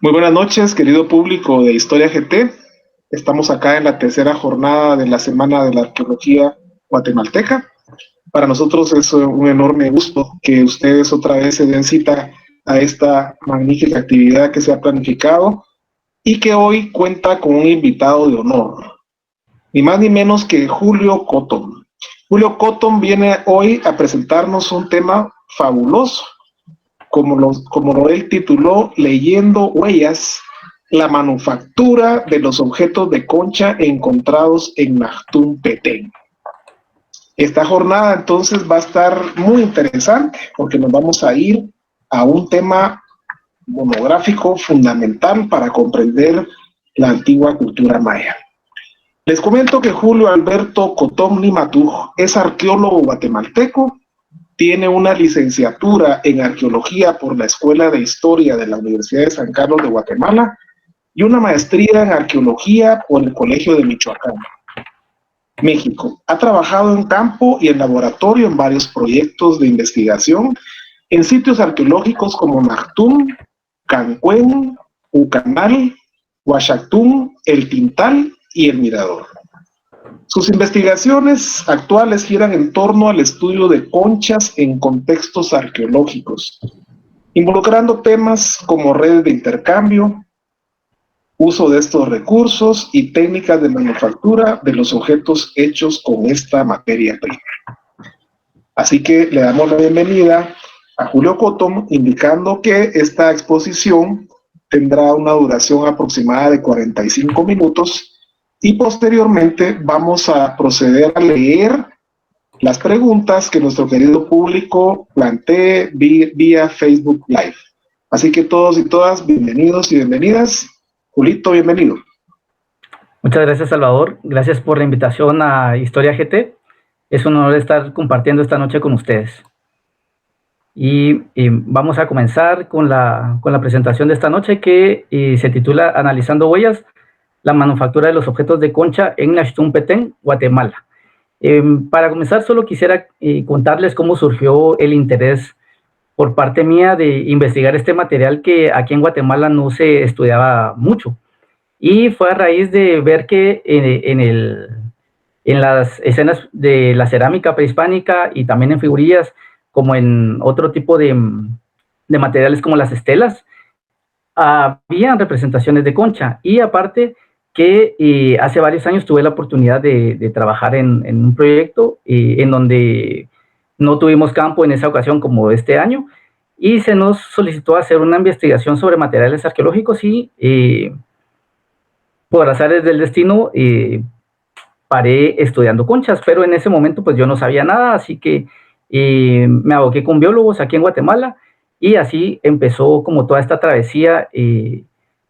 Muy buenas noches, querido público de Historia GT. Estamos acá en la tercera jornada de la Semana de la Arqueología Guatemalteca. Para nosotros es un enorme gusto que ustedes otra vez se den cita a esta magnífica actividad que se ha planificado y que hoy cuenta con un invitado de honor, ni más ni menos que Julio Cotton. Julio Cotton viene hoy a presentarnos un tema fabuloso, como él tituló, Leyendo Huellas, la manufactura de los objetos de concha encontrados en Nachtún, Petén. Esta jornada entonces va a estar muy interesante porque nos vamos a ir a un tema monográfico fundamental para comprender la antigua cultura maya. Les comento que Julio Alberto Cotton Nimatuj es arqueólogo guatemalteco. Tiene una licenciatura en arqueología por la Escuela de Historia de la Universidad de San Carlos de Guatemala y una maestría en arqueología por el Colegio de Michoacán, México. Ha trabajado en campo y en laboratorio en varios proyectos de investigación en sitios arqueológicos como Nachtún, Cancuén, Ucanal, Huachactún, El Tintal y El Mirador. Sus investigaciones actuales giran en torno al estudio de conchas en contextos arqueológicos, involucrando temas como redes de intercambio, uso de estos recursos y técnicas de manufactura de los objetos hechos con esta materia prima. Así que le damos la bienvenida a Julio Cotton, indicando que esta exposición tendrá una duración aproximada de 45 minutos y posteriormente vamos a proceder a leer las preguntas que nuestro querido público plantee vía Facebook Live. Así que todos y todas, bienvenidos y bienvenidas. Julito, bienvenido. Muchas gracias, Salvador. Gracias por la invitación a Historia GT. Es un honor estar compartiendo esta noche con ustedes. Y vamos a comenzar con la presentación de esta noche que se titula Analizando Huellas, la manufactura de los objetos de concha en Nachtún, Petén, Guatemala. Para comenzar, solo quisiera contarles cómo surgió el interés por parte mía de investigar este material que aquí en Guatemala no se estudiaba mucho. Y fue a raíz de ver que en las escenas de la cerámica prehispánica y también en figurillas, como en otro tipo de materiales como las estelas, habían representaciones de concha. Y aparte que hace varios años tuve la oportunidad de trabajar en un proyecto en donde no tuvimos campo en esa ocasión como este año, y se nos solicitó hacer una investigación sobre materiales arqueológicos y por azares del destino paré estudiando conchas, pero en ese momento pues yo no sabía nada, así que me aboqué con biólogos aquí en Guatemala y así empezó como toda esta travesía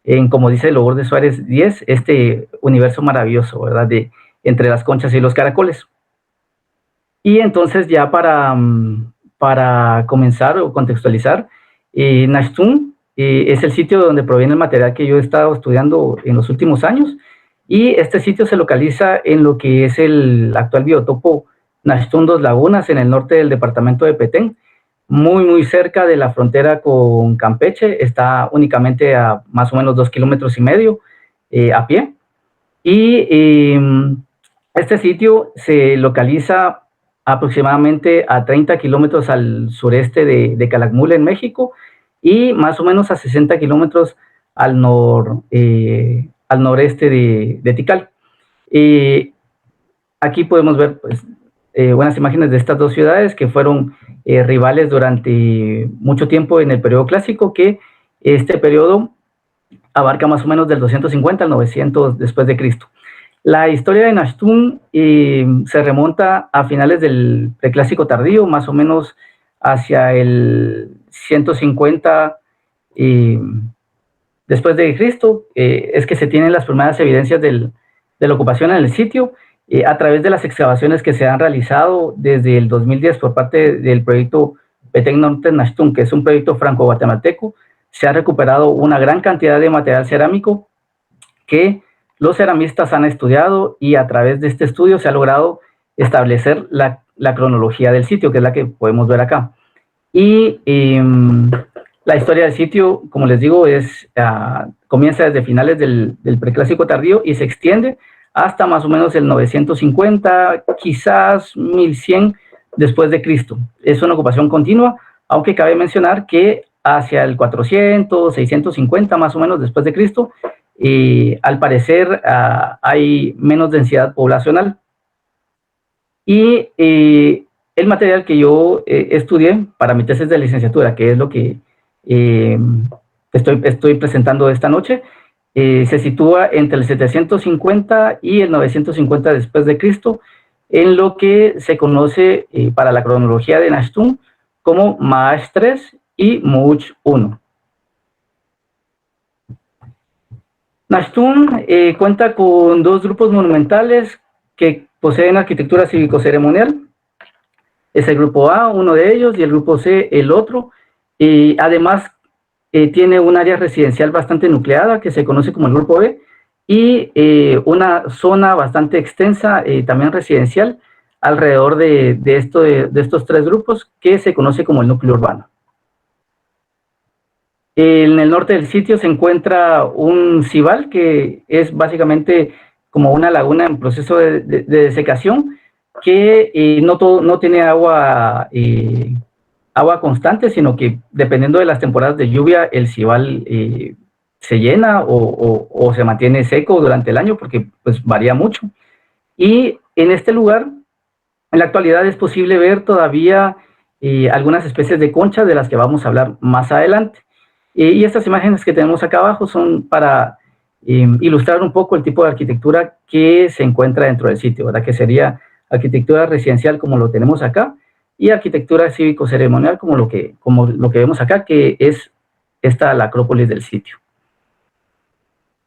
en, como dice Lourdes Suárez 10, este universo maravilloso, ¿verdad? De entre las conchas y los caracoles. Y entonces ya para comenzar o contextualizar, Nachtún es el sitio donde proviene el material que yo he estado estudiando en los últimos años, y este sitio se localiza en lo que es el actual biotopo Nachtún Dos Lagunas, en el norte del departamento de Petén, muy cerca de la frontera con Campeche. Está únicamente a más o menos 2,5 kilómetros a pie. Y este sitio se localiza aproximadamente a 30 kilómetros al sureste de Calakmul, en México, y más o menos a 60 kilómetros al noreste de Tikal. Aquí podemos ver pues, buenas imágenes de estas dos ciudades que fueron rivales durante mucho tiempo en el periodo clásico, que este periodo abarca más o menos del 250 al 900 después de Cristo. La historia de Nachtún se remonta a finales del preclásico tardío, más o menos hacia el 150 después de Cristo. Es que se tienen las primeras evidencias de la ocupación en el sitio a través de las excavaciones que se han realizado desde el 2010 por parte del proyecto Petén Norte Nachtún, que es un proyecto franco-guatemalteco. Se ha recuperado una gran cantidad de material cerámico que los ceramistas han estudiado, y a través de este estudio se ha logrado establecer la cronología del sitio, que es la que podemos ver acá. Y La historia del sitio, como les digo, comienza desde finales del preclásico tardío y se extiende hasta más o menos el 950, quizás 1100 después de Cristo. Es una ocupación continua, aunque cabe mencionar que hacia el 400, 650 más o menos después de Cristo, al parecer hay menos densidad poblacional. Y el material que yo estudié para mi tesis de licenciatura, que es lo que estoy presentando esta noche, se sitúa entre el 750 y el 950 después de Cristo, en lo que se conoce para la cronología de Nashtum como Maash III y Much I. Nashtum cuenta con dos grupos monumentales que poseen arquitectura cívico-ceremonial. Es el grupo A, uno de ellos, y el grupo C, el otro. Y además tiene un área residencial bastante nucleada que se conoce como el grupo B y una zona bastante extensa también residencial alrededor de estos tres grupos que se conoce como el núcleo urbano. En el norte del sitio se encuentra un cibal que es básicamente como una laguna en proceso de desecación que no tiene agua constante, sino que dependiendo de las temporadas de lluvia, el cibal se llena o se mantiene seco durante el año porque pues varía mucho. Y en este lugar, en la actualidad es posible ver todavía algunas especies de conchas de las que vamos a hablar más adelante. Y estas imágenes que tenemos acá abajo son para ilustrar un poco el tipo de arquitectura que se encuentra dentro del sitio, ¿verdad? Que sería arquitectura residencial como lo tenemos acá, y arquitectura cívico-ceremonial como lo que vemos acá, que es la acrópolis del sitio.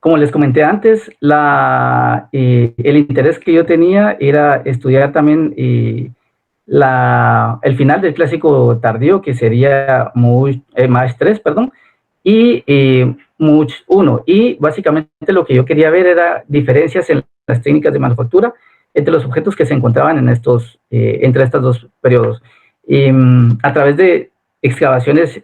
Como les comenté antes, el interés que yo tenía era estudiar también el final del clásico tardío, que sería Maash III, perdón, y Much I. Y básicamente lo que yo quería ver era diferencias en las técnicas de manufactura entre los objetos que se encontraban entre estos dos periodos. A través de excavaciones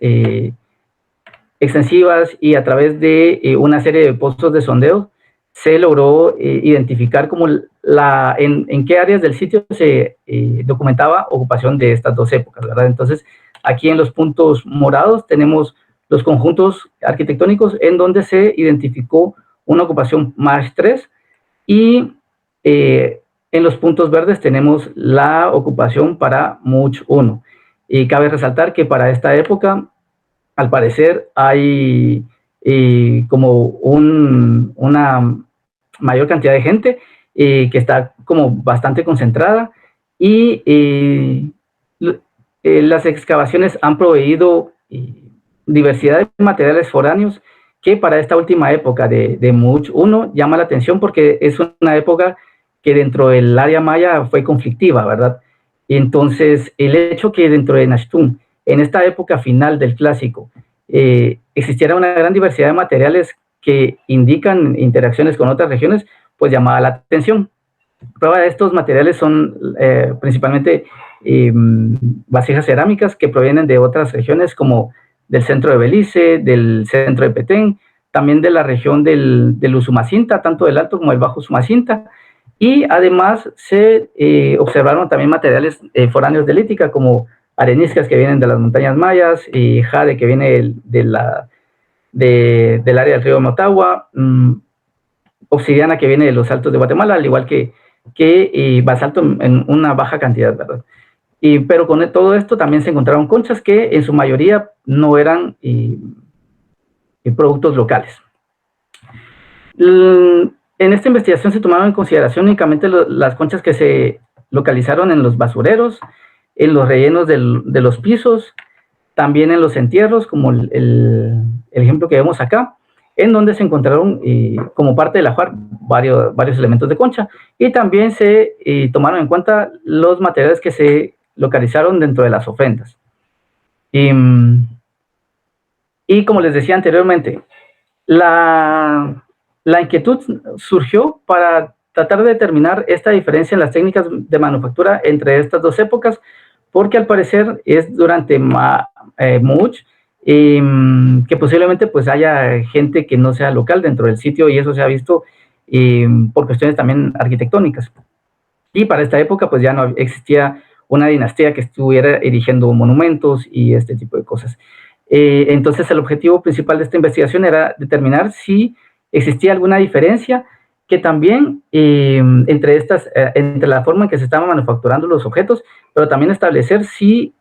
extensivas y a través de una serie de pozos de sondeo, se logró identificar como en qué áreas del sitio se documentaba ocupación de estas dos épocas, ¿verdad? Entonces, aquí en los puntos morados tenemos los conjuntos arquitectónicos en donde se identificó una ocupación Maash III y en los puntos verdes tenemos la ocupación para Much I. Y cabe resaltar que para esta época, al parecer, hay como una mayor cantidad de gente que está como bastante concentrada y las excavaciones han proveído diversidad de materiales foráneos que para esta última época de Much I llama la atención porque es una época que dentro del área maya fue conflictiva, ¿verdad? Y entonces, el hecho que dentro de Nashtum, en esta época final del clásico, existiera una gran diversidad de materiales que indican interacciones con otras regiones, pues llamaba la atención. Prueba de estos materiales son principalmente vasijas cerámicas que provienen de otras regiones como del centro de Belice, del centro de Petén, también de la región del Usumacinta, tanto del Alto como del Bajo Usumacinta, y además se observaron también materiales foráneos de lítica como areniscas que vienen de las montañas mayas, y jade que viene del área del río Motagua, obsidiana que viene de los altos de Guatemala, al igual que basalto en una baja cantidad, ¿verdad? Pero con todo esto también se encontraron conchas que en su mayoría no eran productos locales. En esta investigación se tomaron en consideración únicamente las conchas que se localizaron en los basureros, en los rellenos de los pisos, también en los entierros, como el ejemplo que vemos acá, en donde se encontraron como parte del ajuar varios elementos de concha, y también se tomaron en cuenta los materiales que se localizaron dentro de las ofrendas. Y como les decía anteriormente, la inquietud surgió para tratar de determinar esta diferencia en las técnicas de manufactura entre estas dos épocas, porque al parecer es durante Much que posiblemente pues haya gente que no sea local dentro del sitio, y eso se ha visto por cuestiones también arquitectónicas. Y para esta época pues ya no existía una dinastía que estuviera erigiendo monumentos y este tipo de cosas. Entonces el objetivo principal de esta investigación era determinar si existía alguna diferencia que también entre la forma en que se estaban manufacturando los objetos, pero también establecer si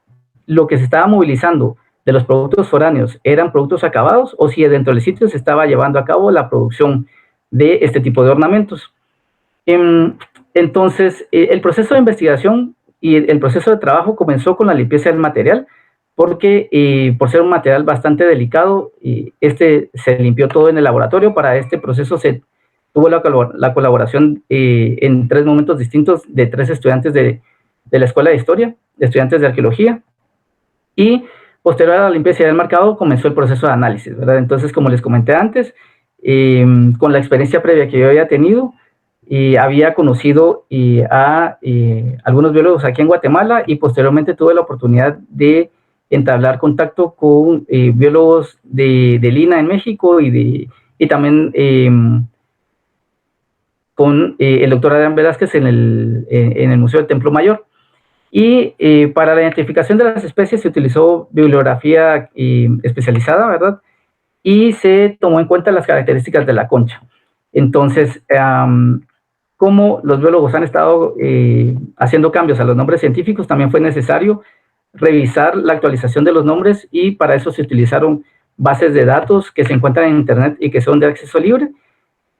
lo que se estaba movilizando de los productos foráneos eran productos acabados o si dentro del sitio se estaba llevando a cabo la producción de este tipo de ornamentos. Entonces, el proceso de investigación y el proceso de trabajo comenzó con la limpieza del material, porque por ser un material bastante delicado, se limpió todo en el laboratorio. Para este proceso se tuvo la colaboración en 3 momentos distintos de 3 estudiantes de la Escuela de Historia, de estudiantes de Arqueología, y posterior a la limpieza del marcado comenzó el proceso de análisis, ¿verdad? Entonces, como les comenté antes, con la experiencia previa que yo había tenido, había conocido a algunos biólogos aquí en Guatemala, y posteriormente tuve la oportunidad de entablar contacto con biólogos de Lina en México y también con el doctor Adrián Velázquez en el Museo del Templo Mayor. Y para la identificación de las especies se utilizó bibliografía especializada, ¿verdad? Y se tomó en cuenta las características de la concha. Entonces, como los biólogos han estado haciendo cambios a los nombres científicos, también fue necesario revisar la actualización de los nombres, y para eso se utilizaron bases de datos que se encuentran en Internet y que son de acceso libre,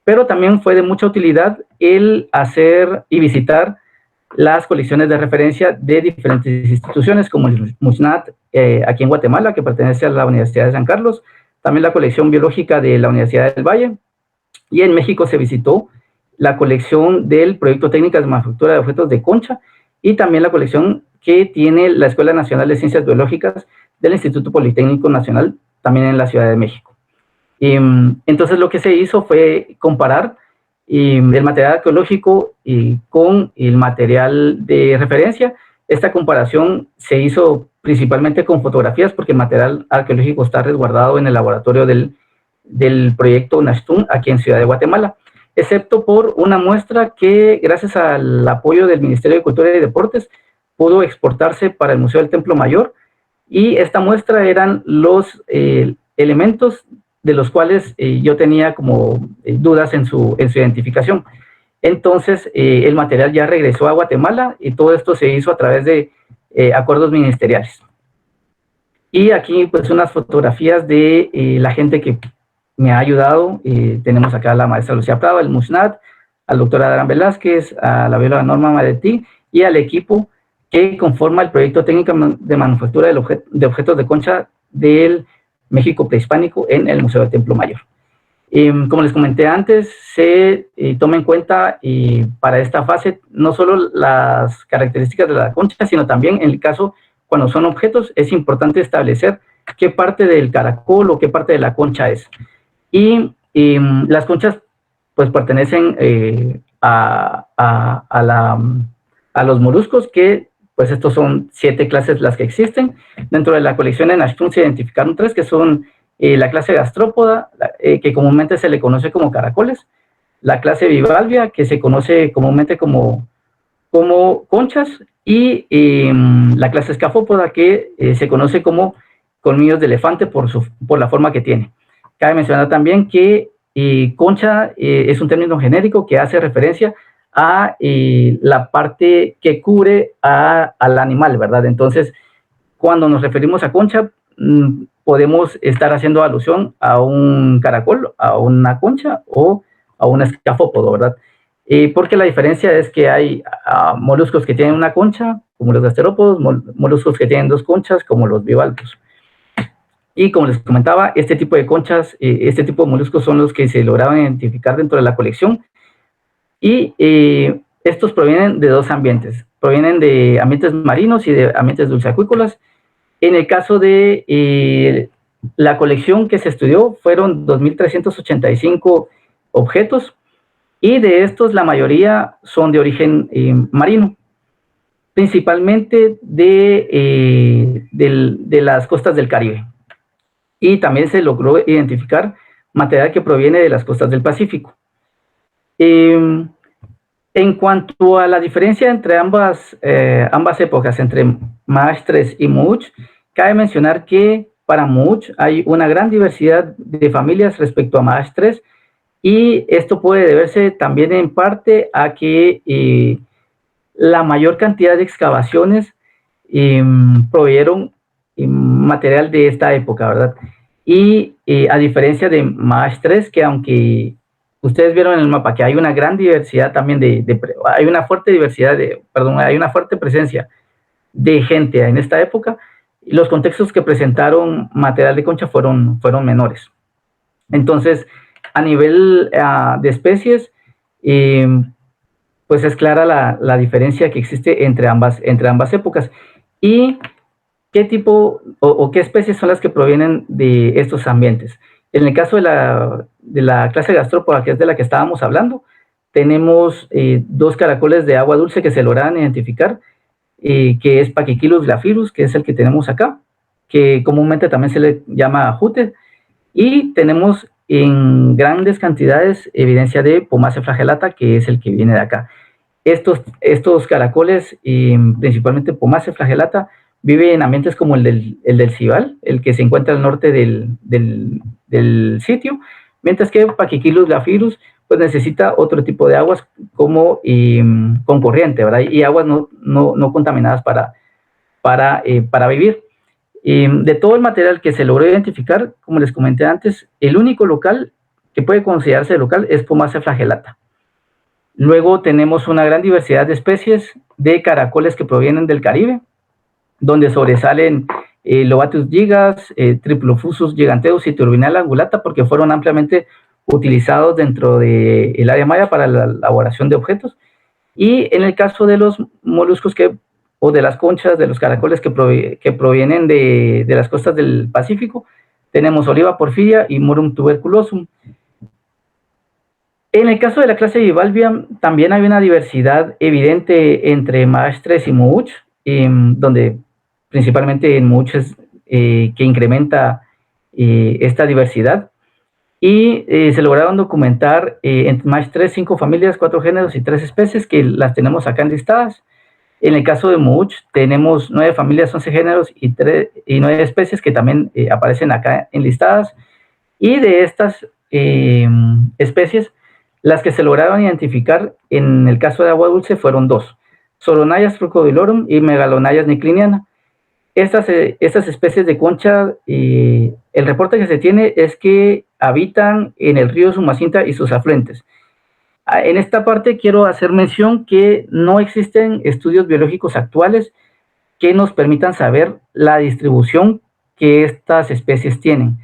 pero también fue de mucha utilidad el hacer y visitar las colecciones de referencia de diferentes instituciones, como el MUSNAT aquí en Guatemala, que pertenece a la Universidad de San Carlos, también la colección biológica de la Universidad del Valle, y en México se visitó la colección del Proyecto Técnicas de Manufactura de Objetos de Concha, y también la colección que tiene la Escuela Nacional de Ciencias Biológicas del Instituto Politécnico Nacional, también en la Ciudad de México. Entonces lo que se hizo fue comparar el material arqueológico con el material de referencia. Esta comparación se hizo principalmente con fotografías, porque el material arqueológico está resguardado en el laboratorio del proyecto Nashtum aquí en Ciudad de Guatemala, excepto por una muestra que, gracias al apoyo del Ministerio de Cultura y Deportes, pudo exportarse para el Museo del Templo Mayor, y esta muestra eran los elementos de los cuales yo tenía como dudas en su identificación. Entonces, el material ya regresó a Guatemala, y todo esto se hizo a través de acuerdos ministeriales. Y aquí, pues, unas fotografías de la gente que me ha ayudado. Tenemos acá a la maestra Lucía Prado, el MUSNAT, al doctor Adrián Velázquez, a la bióloga Norma Madetí, y al equipo que conforma el proyecto técnico de manufactura de objetos de concha del México prehispánico en el Museo del Templo Mayor. Como les comenté antes, se toma en cuenta para esta fase no solo las características de la concha, sino también, en el caso cuando son objetos, es importante establecer qué parte del caracol o qué parte de la concha es. Y las conchas pues pertenecen a los moluscos, que pues estos son 7 clases las que existen. Dentro de la colección de Nashtum se identificaron 3, que son la clase gastrópoda, que comúnmente se le conoce como caracoles; la clase bivalvia, que se conoce comúnmente como conchas; y la clase escafópoda, que se conoce como colmillos de elefante por la forma que tiene. Cabe mencionar también que concha es un término genérico que hace referencia a la parte que cubre al animal, ¿verdad? Entonces, cuando nos referimos a concha, podemos estar haciendo alusión a un caracol, a una concha o a un escafópodo, ¿verdad? Porque la diferencia es que hay moluscos que tienen una concha, como los gasterópodos; moluscos que tienen 2 conchas, como los bivalvos. Y como les comentaba, este tipo de conchas, este tipo de moluscos son los que se lograban identificar dentro de la colección. Y estos provienen de 2 ambientes. Provienen de ambientes marinos y de ambientes dulceacuícolas. En el caso de la colección que se estudió, fueron 2.385 objetos, y de estos la mayoría son de origen marino, principalmente de las costas del Caribe. y también se logró identificar material que proviene de las costas del Pacífico. En cuanto a la diferencia entre ambas épocas, entre Maash 3 y Much, cabe mencionar que para Much hay una gran diversidad de familias respecto a Maash 3, y esto puede deberse también en parte a que la mayor cantidad de excavaciones proveyeron material de esta época, ¿verdad? Y a diferencia de Maash 3, que aunque ustedes vieron en el mapa que hay una gran diversidad también hay una fuerte diversidad hay una fuerte presencia de gente en esta época, los contextos que presentaron material de concha fueron menores. Entonces, a nivel de especies, pues es clara la diferencia que existe entre ambas épocas. Y qué tipo o qué especies son las que provienen de estos ambientes. En el caso de la clase gastrópoda, que es de la que estábamos hablando, tenemos dos caracoles de agua dulce que se lograron identificar, que es Pachychilus glapirus, que es el que tenemos acá, que comúnmente también se le llama jute, y tenemos en grandes cantidades evidencia de Pomacea flagellata, que es el que viene de acá. Estos caracoles, principalmente Pomacea flagellata, vive en ambientes como el del Cibal, el que se encuentra al norte del sitio, mientras que Pachychilus glapirus pues necesita otro tipo de aguas como con corriente, ¿verdad? Y aguas no contaminadas para vivir. De todo el material que se logró identificar, como les comenté antes, el único local que puede considerarse local es Pomacea flagellata. Luego tenemos una gran diversidad de especies de caracoles que provienen del Caribe, donde sobresalen Lobatus gigas, Triplofusus giganteus y Turbinella angulata, porque fueron ampliamente utilizados dentro del área maya para la elaboración de objetos. Y en el caso de los moluscos o de las conchas, de los caracoles que provienen de las costas del Pacífico, tenemos Oliva porfiria y Morum tuberculosum. En el caso de la clase Bivalvia, también hay una diversidad evidente entre Maash 3 y Much, donde principalmente en Much es que incrementa esta diversidad. Y se lograron documentar en Maash 3 5 familias, 4 géneros y 3 especies, que las tenemos acá enlistadas. En el caso de Much tenemos 9 familias, 11 géneros y 9 especies que también aparecen acá enlistadas. Y de estas especies, las que se lograron identificar en el caso de agua dulce fueron 2, Soronaias frucodilorum y Megalonaias nicliniana. Estas especies de concha, el reporte que se tiene es que habitan en el río Sumacinta y sus afluentes. En esta parte quiero hacer mención que no existen estudios biológicos actuales que nos permitan saber la distribución que estas especies tienen,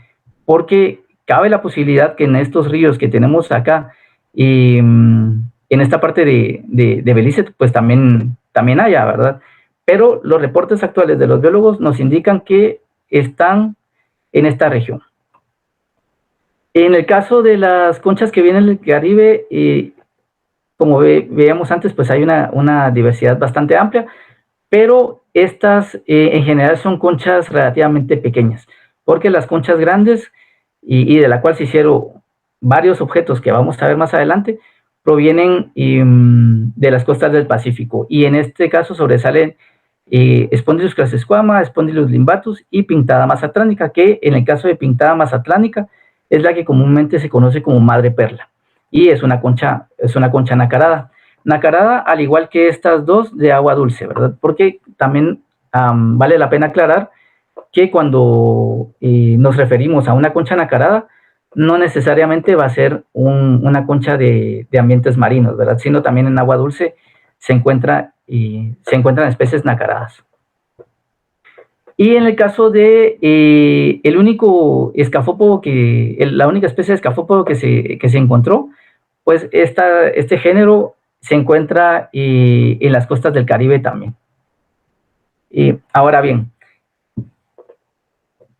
porque cabe la posibilidad que en estos ríos que tenemos acá, en esta parte de Belice, pues también haya, ¿verdad? Pero los reportes actuales de los biólogos nos indican que están en esta región. En el caso de las conchas que vienen del Caribe, como veíamos antes, pues hay una diversidad bastante amplia, pero estas en general son conchas relativamente pequeñas, porque las conchas grandes, y de la cual se hicieron varios objetos que vamos a ver más adelante, provienen de las costas del Pacífico, y en este caso sobresalen Spondylus crassesquama, Spondylus limbatus y Pinctada mazatlánica, que en el caso de Pinctada mazatlánica es la que comúnmente se conoce como madre perla, y es una concha nacarada. Nacarada, al igual que estas dos de agua dulce, ¿verdad? Porque también vale la pena aclarar que cuando nos referimos a una concha nacarada, no necesariamente va a ser una concha de ambientes marinos, ¿verdad? Sino también en agua dulce se encuentran especies nacaradas. Y en el caso de el único escafópodo la única especie de escafópodo que se encontró, pues este género se encuentra en las costas del Caribe también. Ahora bien,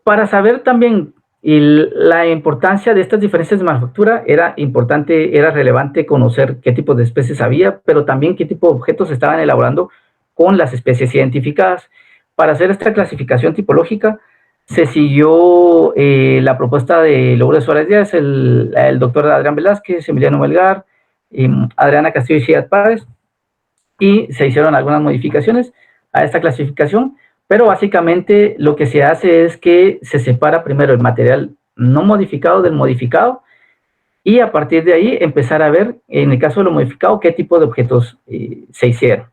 para saber también la importancia de estas diferencias de manufactura, era relevante conocer qué tipo de especies había, pero también qué tipo de objetos se estaban elaborando con las especies identificadas. Para hacer esta clasificación tipológica, se siguió la propuesta de Lourdes Suárez Díaz, el doctor Adrián Velázquez, Emiliano Melgar, Adriana Castillo y Ciudad Páez, y se hicieron algunas modificaciones a esta clasificación, pero básicamente lo que se hace es que se separa primero el material no modificado del modificado, y a partir de ahí empezar a ver, en el caso de lo modificado, qué tipo de objetos se hicieron.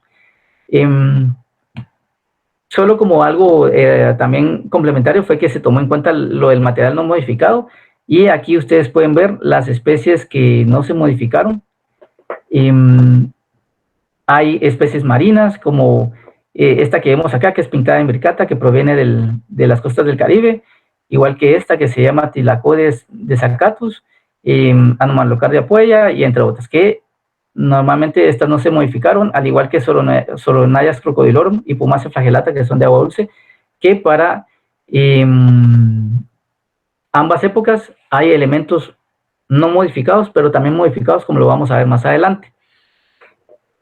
Solo como algo también complementario fue que se tomó en cuenta lo del material no modificado, y aquí ustedes pueden ver las especies que no se modificaron. Hay especies marinas como esta que vemos acá, que es pintada imbricata, que proviene de las costas del Caribe, igual que esta que se llama Thylacodes desacatus, Anomalocardia puella, y entre otras, que normalmente estas no se modificaron, al igual que Solonaias crocodilorum y Pumacia flagellata, que son de agua dulce, que para ambas épocas hay elementos no modificados, pero también modificados, como lo vamos a ver más adelante.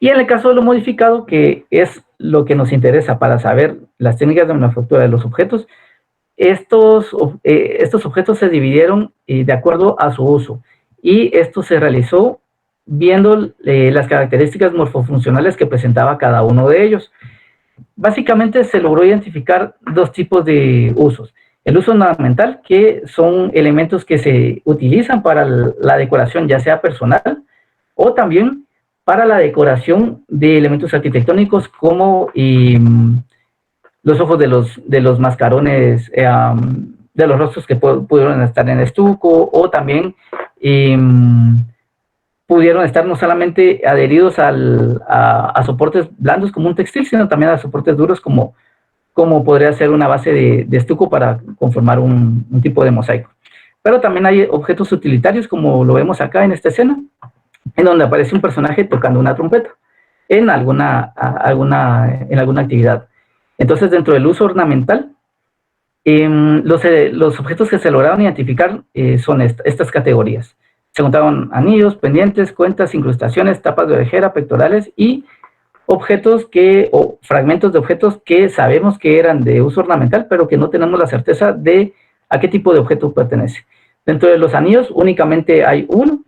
Y en el caso de lo modificado, que es lo que nos interesa para saber las técnicas de manufactura de los objetos, estos objetos se dividieron de acuerdo a su uso, y esto se realizó viendo las características morfofuncionales que presentaba cada uno de ellos. Básicamente se logró identificar dos tipos de usos. El uso ornamental, que son elementos que se utilizan para la decoración, ya sea personal o también para la decoración de elementos arquitectónicos como los ojos de los mascarones, de los rostros que pudieron estar en estuco, o también pudieron estar no solamente adheridos a soportes blandos como un textil, sino también a soportes duros como podría ser una base de estuco para conformar un tipo de mosaico. Pero también hay objetos utilitarios, como lo vemos acá en esta escena, en donde aparece un personaje tocando una trompeta en alguna actividad. Entonces, dentro del uso ornamental, los objetos que se lograron identificar son estas categorías. Se encontraron anillos, pendientes, cuentas, incrustaciones, tapas de orejera, pectorales y objetos o fragmentos de objetos que sabemos que eran de uso ornamental, pero que no tenemos la certeza de a qué tipo de objeto pertenece. Dentro de los anillos únicamente hay uno,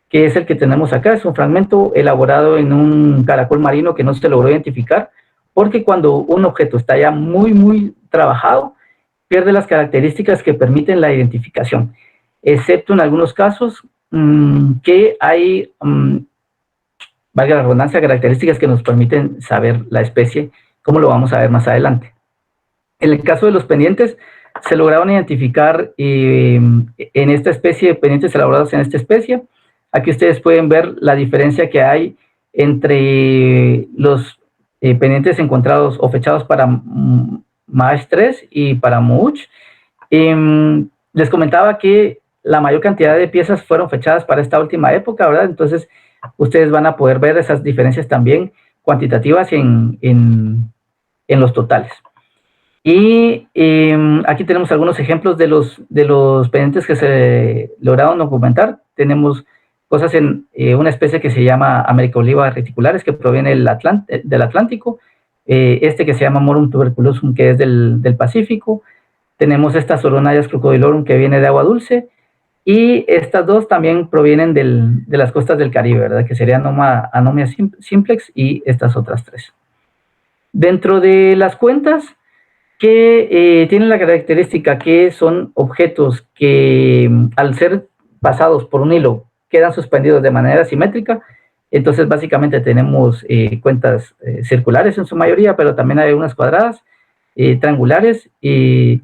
que es el que tenemos acá. Es un fragmento elaborado en un caracol marino que no se logró identificar, porque cuando un objeto está ya muy trabajado, pierde las características que permiten la identificación, excepto en algunos casos que hay, valga la redundancia, características que nos permiten saber la especie, como lo vamos a ver más adelante. En el caso de los pendientes, se lograron identificar en esta especie, pendientes elaborados en esta especie. Aquí ustedes pueden ver la diferencia que hay entre los pendientes encontrados o fechados para MASH 3 y para MUCH. Les comentaba que la mayor cantidad de piezas fueron fechadas para esta última época, ¿verdad? Entonces, ustedes van a poder ver esas diferencias también cuantitativas en los totales. Y aquí tenemos algunos ejemplos de los pendientes que se lograron documentar. Tenemos cosas en una especie que se llama America oliva reticulares, que proviene del Atlántico, que se llama Morum tuberculosum, que es del Pacífico. Tenemos esta Solonaias crocodilorum, que viene de agua dulce, y estas dos también provienen de las costas del Caribe, ¿verdad? Que serían Anomia simplex y estas otras tres. Dentro de las cuentas, que tienen la característica que son objetos que al ser pasados por un hilo quedan suspendidos de manera simétrica. Entonces básicamente tenemos cuentas circulares en su mayoría, pero también hay unas cuadradas, triangulares, y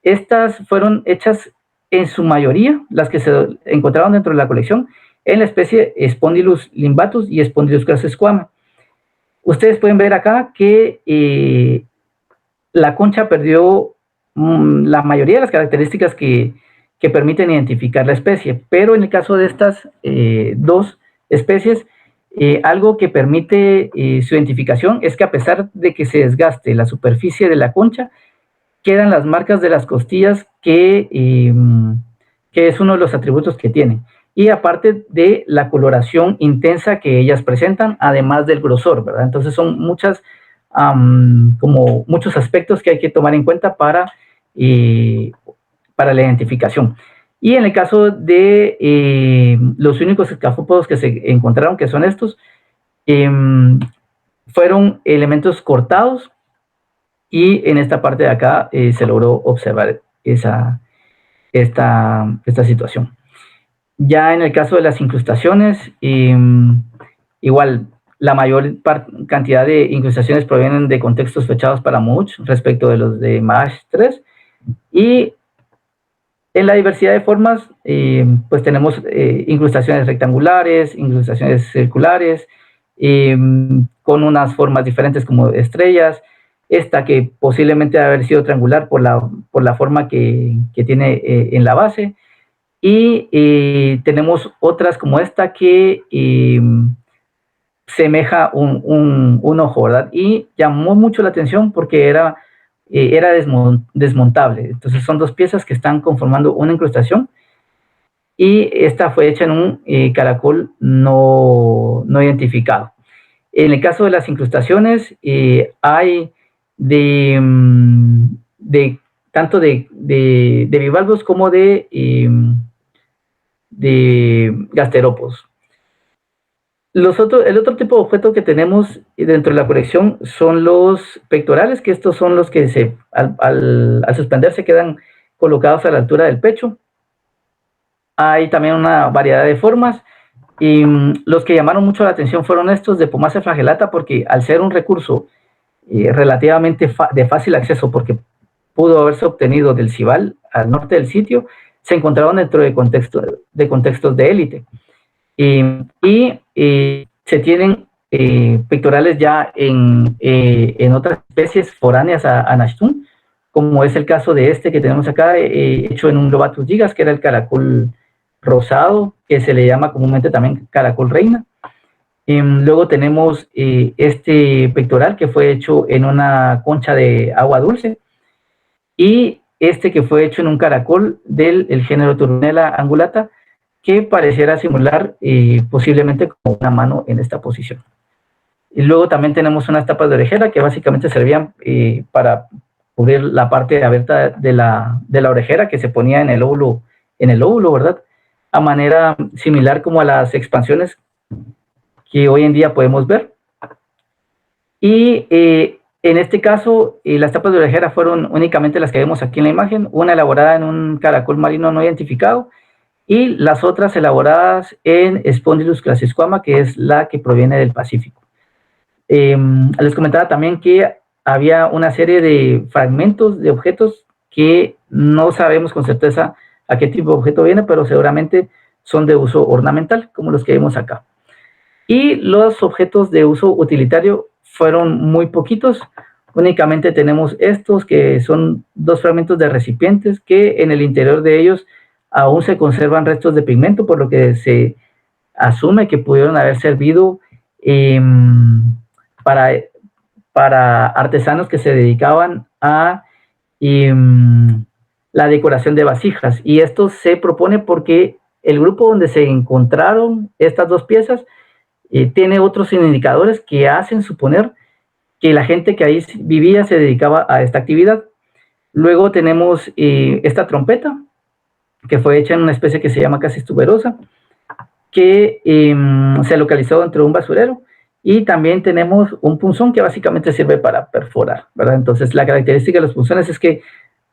estas fueron hechas en su mayoría, las que se encontraron dentro de la colección, en la especie Spondylus limbatus y Spondylus crassosquama. Ustedes pueden ver acá que la concha perdió la mayoría de las características que permiten identificar la especie, pero en el caso de estas dos especies, algo que permite su identificación es que a pesar de que se desgaste la superficie de la concha, quedan las marcas de las costillas, que es uno de los atributos que tienen, y aparte de la coloración intensa que ellas presentan, además del grosor, ¿verdad? Entonces son como muchos aspectos que hay que tomar en cuenta para para la identificación. Y en el caso de los únicos escafópodos que se encontraron, que son estos, fueron elementos cortados, y en esta parte de acá se logró observar esta situación. Ya en el caso de las incrustaciones, igual la mayor cantidad de incrustaciones provienen de contextos fechados para Munch respecto de los de MASH 3, y en la diversidad de formas, pues tenemos incrustaciones rectangulares, incrustaciones circulares, con unas formas diferentes como estrellas, esta que posiblemente debe haber sido triangular por la forma que tiene en la base, y tenemos otras como esta que semeja un ojo, ¿verdad? Y llamó mucho la atención porque era desmontable. Entonces son dos piezas que están conformando una incrustación, y esta fue hecha en un caracol no identificado. En el caso de las incrustaciones, hay tanto de bivalvos como de gasterópodos. El otro tipo de objeto que tenemos dentro de la colección son los pectorales, que estos son los que al suspender se quedan colocados a la altura del pecho. Hay también una variedad de formas, y los que llamaron mucho la atención fueron estos de Pomace flagellata, porque al ser un recurso relativamente de fácil acceso, porque pudo haberse obtenido del Cibal al norte del sitio, se encontraron dentro de contextos de élite. Y se tienen pectorales ya en otras especies foráneas a Nashtun, como es el caso de este que tenemos acá, hecho en un Lobatus gigas, que era el caracol rosado, que se le llama comúnmente también caracol reina. Luego tenemos este pectoral que fue hecho en una concha de agua dulce, y este que fue hecho en un caracol del género Turnella angulata, que pareciera simular posiblemente como una mano en esta posición. Y luego también tenemos unas tapas de orejera que básicamente servían para cubrir la parte abierta de la orejera, que se ponía en el óvulo, ¿verdad? A manera similar como a las expansiones que hoy en día podemos ver. Y en este caso, las tapas de orejera fueron únicamente las que vemos aquí en la imagen, una elaborada en un caracol marino no identificado, y las otras elaboradas en Spondylus classisquama, que es la que proviene del Pacífico. Les comentaba también que había una serie de fragmentos de objetos que no sabemos con certeza a qué tipo de objeto viene, pero seguramente son de uso ornamental, como los que vemos acá. Y los objetos de uso utilitario fueron muy poquitos. Únicamente tenemos estos, que son dos fragmentos de recipientes que en el interior de ellos aún se conservan restos de pigmento, por lo que se asume que pudieron haber servido para artesanos que se dedicaban a la decoración de vasijas. Y esto se propone porque el grupo donde se encontraron estas dos piezas tiene otros indicadores que hacen suponer que la gente que ahí vivía se dedicaba a esta actividad. Luego tenemos esta trompeta, que fue hecha en una especie que se llama Cassis tuberosa, que se localizó dentro de un basurero. Y también tenemos un punzón que básicamente sirve para perforar, ¿verdad? Entonces, la característica de los punzones es que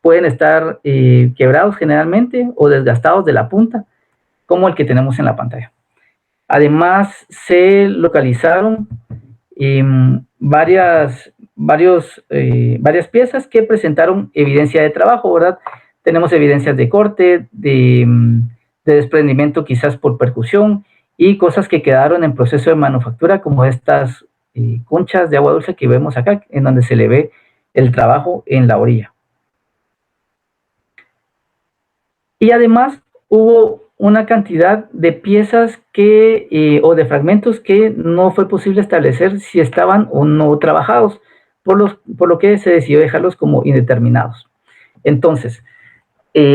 pueden estar quebrados generalmente o desgastados de la punta, como el que tenemos en la pantalla. Además, se localizaron varias piezas que presentaron evidencia de trabajo, ¿verdad? Tenemos evidencias de corte, de desprendimiento quizás por percusión, y cosas que quedaron en proceso de manufactura, como estas conchas de agua dulce que vemos acá, en donde se le ve el trabajo en la orilla. Y además hubo una cantidad de piezas o de fragmentos que no fue posible establecer si estaban o no trabajados, por lo que se decidió dejarlos como indeterminados. Entonces,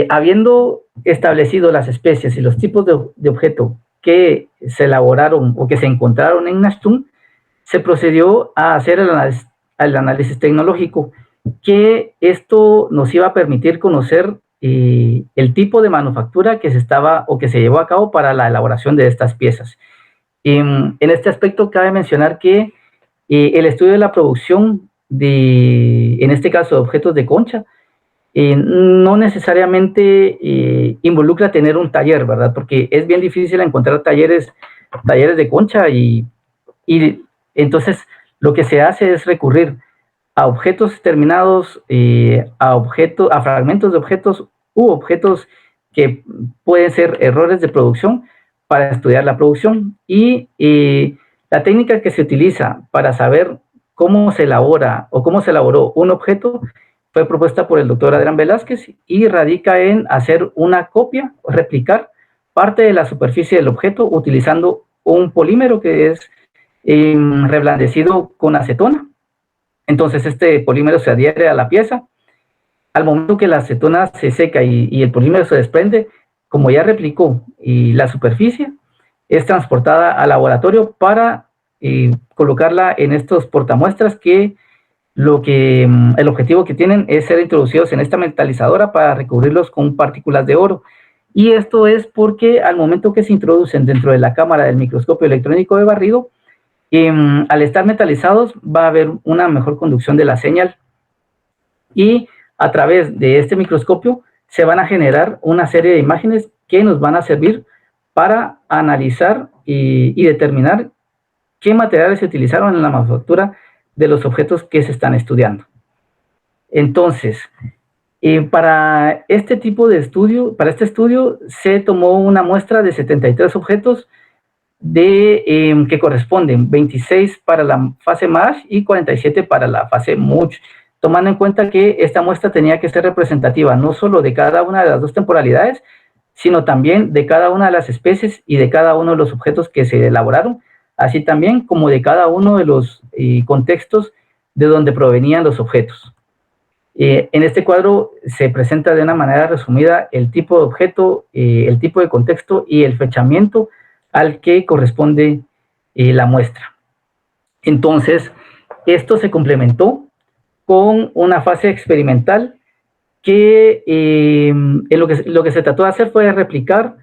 habiendo establecido las especies y los tipos de objeto que se elaboraron o que se encontraron en Nashtun, se procedió a hacer el análisis tecnológico, que esto nos iba a permitir conocer el tipo de manufactura que se estaba o que se llevó a cabo para la elaboración de estas piezas. En este aspecto cabe mencionar que el estudio de la producción en este caso, de objetos de concha, no necesariamente involucra tener un taller, ¿verdad? Porque es bien difícil encontrar talleres de concha y entonces lo que se hace es recurrir a objetos terminados, a fragmentos de objetos u objetos que pueden ser errores de producción para estudiar la producción. Y la técnica que se utiliza para saber cómo se elabora o cómo se elaboró un objeto fue propuesta por el doctor Adrián Velázquez y radica en hacer una copia o replicar parte de la superficie del objeto utilizando un polímero que es reblandecido con acetona. Entonces este polímero se adhiere a la pieza. Al momento que la acetona se seca y el polímero se desprende, como ya replicó y la superficie, es transportada al laboratorio para colocarla en estos portamuestras que el objetivo que tienen es ser introducidos en esta metalizadora para recubrirlos con partículas de oro. Y esto es porque al momento que se introducen dentro de la cámara del microscopio electrónico de barrido, al estar metalizados va a haber una mejor conducción de la señal y a través de este microscopio se van a generar una serie de imágenes que nos van a servir para analizar y determinar qué materiales se utilizaron en la manufactura de los objetos que se están estudiando. Entonces, para este tipo de estudio, para este estudio se tomó una muestra de 73 objetos que corresponden 26 para la fase MASH y 47 para la fase MUCH, tomando en cuenta que esta muestra tenía que ser representativa no solo de cada una de las dos temporalidades, sino también de cada una de las especies y de cada uno de los objetos que se elaboraron, así también como de cada uno de los contextos de donde provenían los objetos. En este cuadro se presenta de una manera resumida el tipo de objeto, el tipo de contexto y el fechamiento al que corresponde la muestra. Entonces, esto se complementó con una fase experimental que en lo que se trató de hacer fue replicar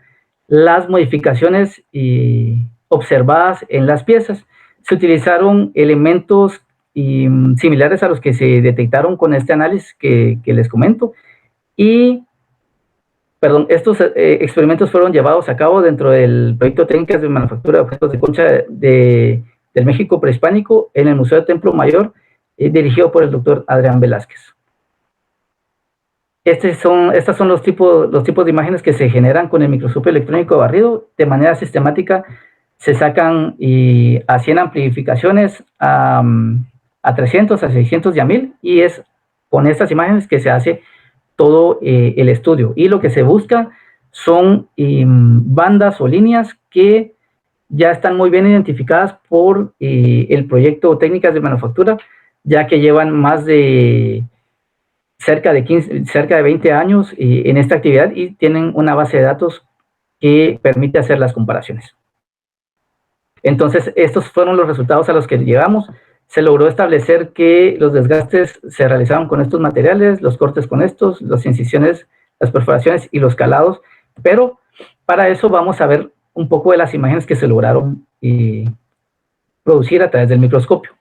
las modificaciones observadas en las piezas. Se utilizaron elementos similares a los que se detectaron con este análisis que les comento y estos experimentos fueron llevados a cabo dentro del proyecto Técnicas de Manufactura de Objetos de Concha del México Prehispánico en el Museo de Templo Mayor, dirigido por el doctor Adrián Velázquez. Estos son los tipos de imágenes que se generan con el microscopio electrónico de barrido. De manera sistemática se sacan a 100 amplificaciones, a 300, a 600 y a 1000, y es con estas imágenes que se hace todo el estudio. Y lo que se busca son bandas o líneas que ya están muy bien identificadas por el proyecto Técnicas de Manufactura, ya que llevan más de cerca de 20 años en esta actividad y tienen una base de datos que permite hacer las comparaciones. Entonces, estos fueron los resultados a los que llegamos. Se logró establecer que los desgastes se realizaron con estos materiales, los cortes con estos, las incisiones, las perforaciones y los calados, pero para eso vamos a ver un poco de las imágenes que se lograron producir a través del microscopio.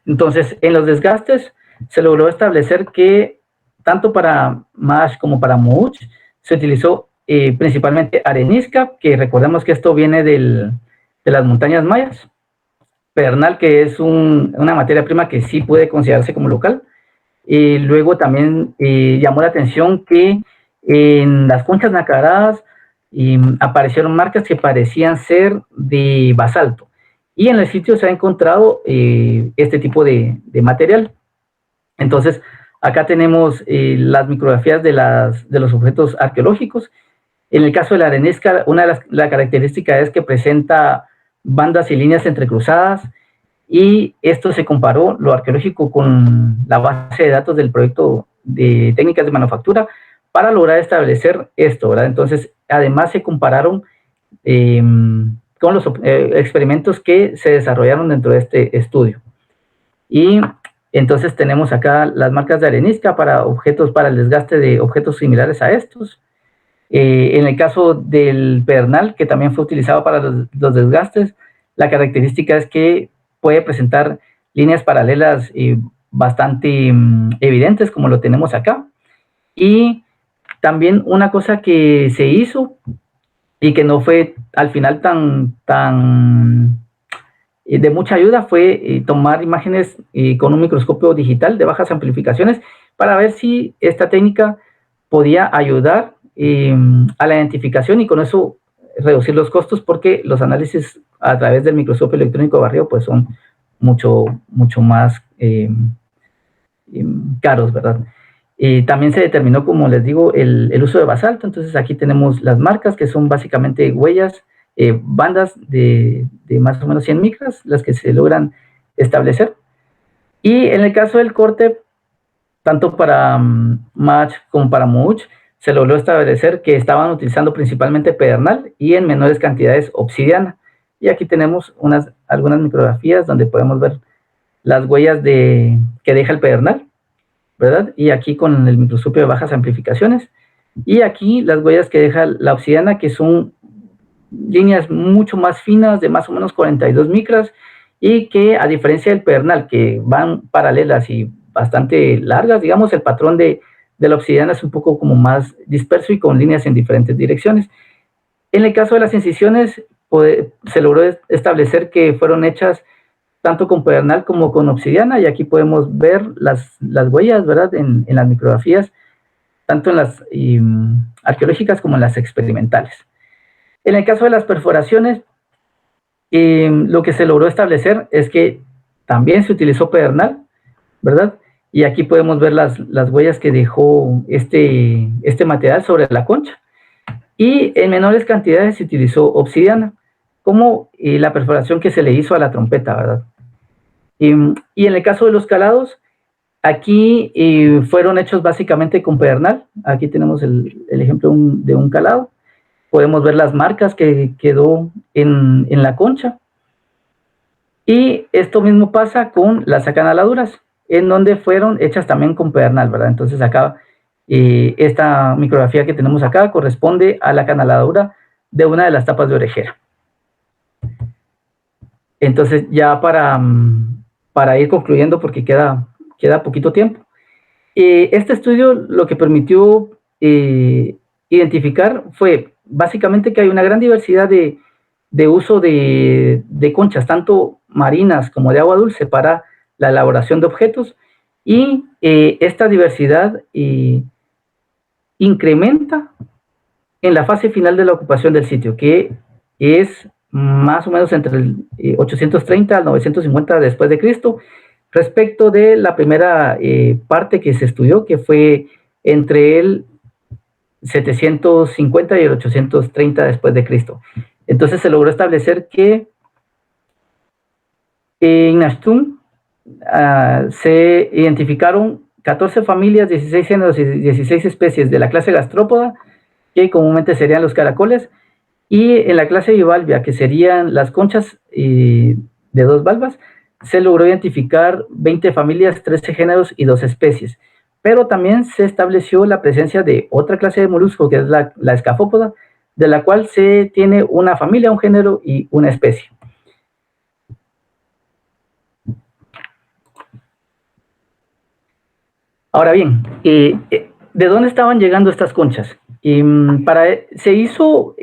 Entonces, en los desgastes se logró establecer que tanto para MASH como para MUCH se utilizó principalmente arenisca, que recordemos que esto viene de las montañas mayas, pedernal, que es una materia prima que sí puede considerarse como local. Luego también llamó la atención que en las conchas nacaradas aparecieron marcas que parecían ser de basalto. Y en el sitio se ha encontrado este tipo de material. Entonces, acá tenemos las micrografías de los objetos arqueológicos. En el caso de la arenisca, la característica es que presenta bandas y líneas entrecruzadas, y esto se comparó lo arqueológico con la base de datos del proyecto de técnicas de manufactura para lograr establecer esto, ¿verdad? Entonces, además se compararon con los experimentos que se desarrollaron dentro de este estudio. Y Entonces tenemos acá las marcas de arenisca para objetos, para el desgaste de objetos similares a estos. En el caso del pedernal, que también fue utilizado para los desgastes, la característica es que puede presentar líneas paralelas bastante evidentes, como lo tenemos acá. Y también una cosa que se hizo y que no fue al final tan de mucha ayuda fue tomar imágenes con un microscopio digital de bajas amplificaciones para ver si esta técnica podía ayudar a la identificación y con eso reducir los costos, porque los análisis a través del microscopio electrónico de barrido pues son mucho más caros, ¿verdad? También se determinó, como les digo, el uso de basalto. Entonces aquí tenemos las marcas, que son básicamente huellas, bandas de más o menos 100 micras, las que se logran establecer. Y en el caso del corte, tanto para Match como para Much, se logró establecer que estaban utilizando principalmente pedernal y en menores cantidades obsidiana. Y aquí tenemos algunas micrografías donde podemos ver las huellas que deja el pedernal, ¿verdad? Y aquí con el microscopio de bajas amplificaciones. Y aquí las huellas que deja la obsidiana, que son líneas mucho más finas, de más o menos 42 micras, y que a diferencia del pedernal, que van paralelas y bastante largas, digamos, el patrón de la obsidiana es un poco como más disperso y con líneas en diferentes direcciones. En el caso de las incisiones, se logró establecer que fueron hechas tanto con pedernal como con obsidiana, y aquí podemos ver las huellas, ¿verdad?, en las micrografías, tanto en las arqueológicas como en las experimentales. En el caso de las perforaciones, lo que se logró establecer es que también se utilizó pedernal, ¿verdad? Y aquí podemos ver las huellas que dejó este material sobre la concha. Y en menores cantidades se utilizó obsidiana, como la perforación que se le hizo a la trompeta, ¿verdad? Y en el caso de los calados, aquí fueron hechos básicamente con pedernal. Aquí tenemos el ejemplo de un calado. Podemos ver las marcas que quedó en la concha. Y esto mismo pasa con las acanaladuras, en donde fueron hechas también con pedernal, ¿verdad? Entonces acá, esta micrografía que tenemos acá corresponde a la acanaladura de una de las tapas de orejera. Entonces ya para ir concluyendo, porque queda poquito tiempo, este estudio lo que permitió identificar fue básicamente que hay una gran diversidad de uso de conchas, tanto marinas como de agua dulce, para la elaboración de objetos, y esta diversidad incrementa en la fase final de la ocupación del sitio, que es más o menos entre el 830 al 950 después de Cristo, respecto de la primera parte que se estudió, que fue entre el 750 y el 830 después de Cristo. Entonces se logró establecer que en Nashtum se identificaron 14 familias, 16 géneros y 16 especies de la clase gastrópoda, que comúnmente serían los caracoles, y en la clase bivalvia, que serían las conchas de 2 valvas, se logró identificar 20 familias, 13 géneros y 2 especies. Pero también se estableció la presencia de otra clase de molusco, que es la escafópoda, de la cual se tiene una familia, un género y una especie. Ahora bien, ¿de dónde estaban llegando estas conchas? Se hizo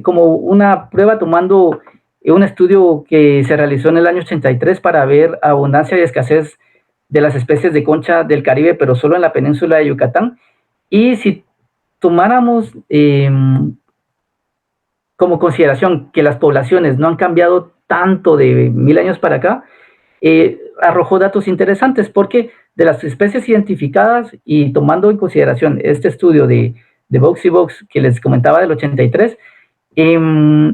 como una prueba tomando un estudio que se realizó en el año 83 para ver abundancia y escasez de las especies de concha del Caribe, pero solo en la península de Yucatán. Y si tomáramos como consideración que las poblaciones no han cambiado tanto de 1000 años para acá, arrojó datos interesantes, porque de las especies identificadas y tomando en consideración este estudio de Box y Box que les comentaba del 83,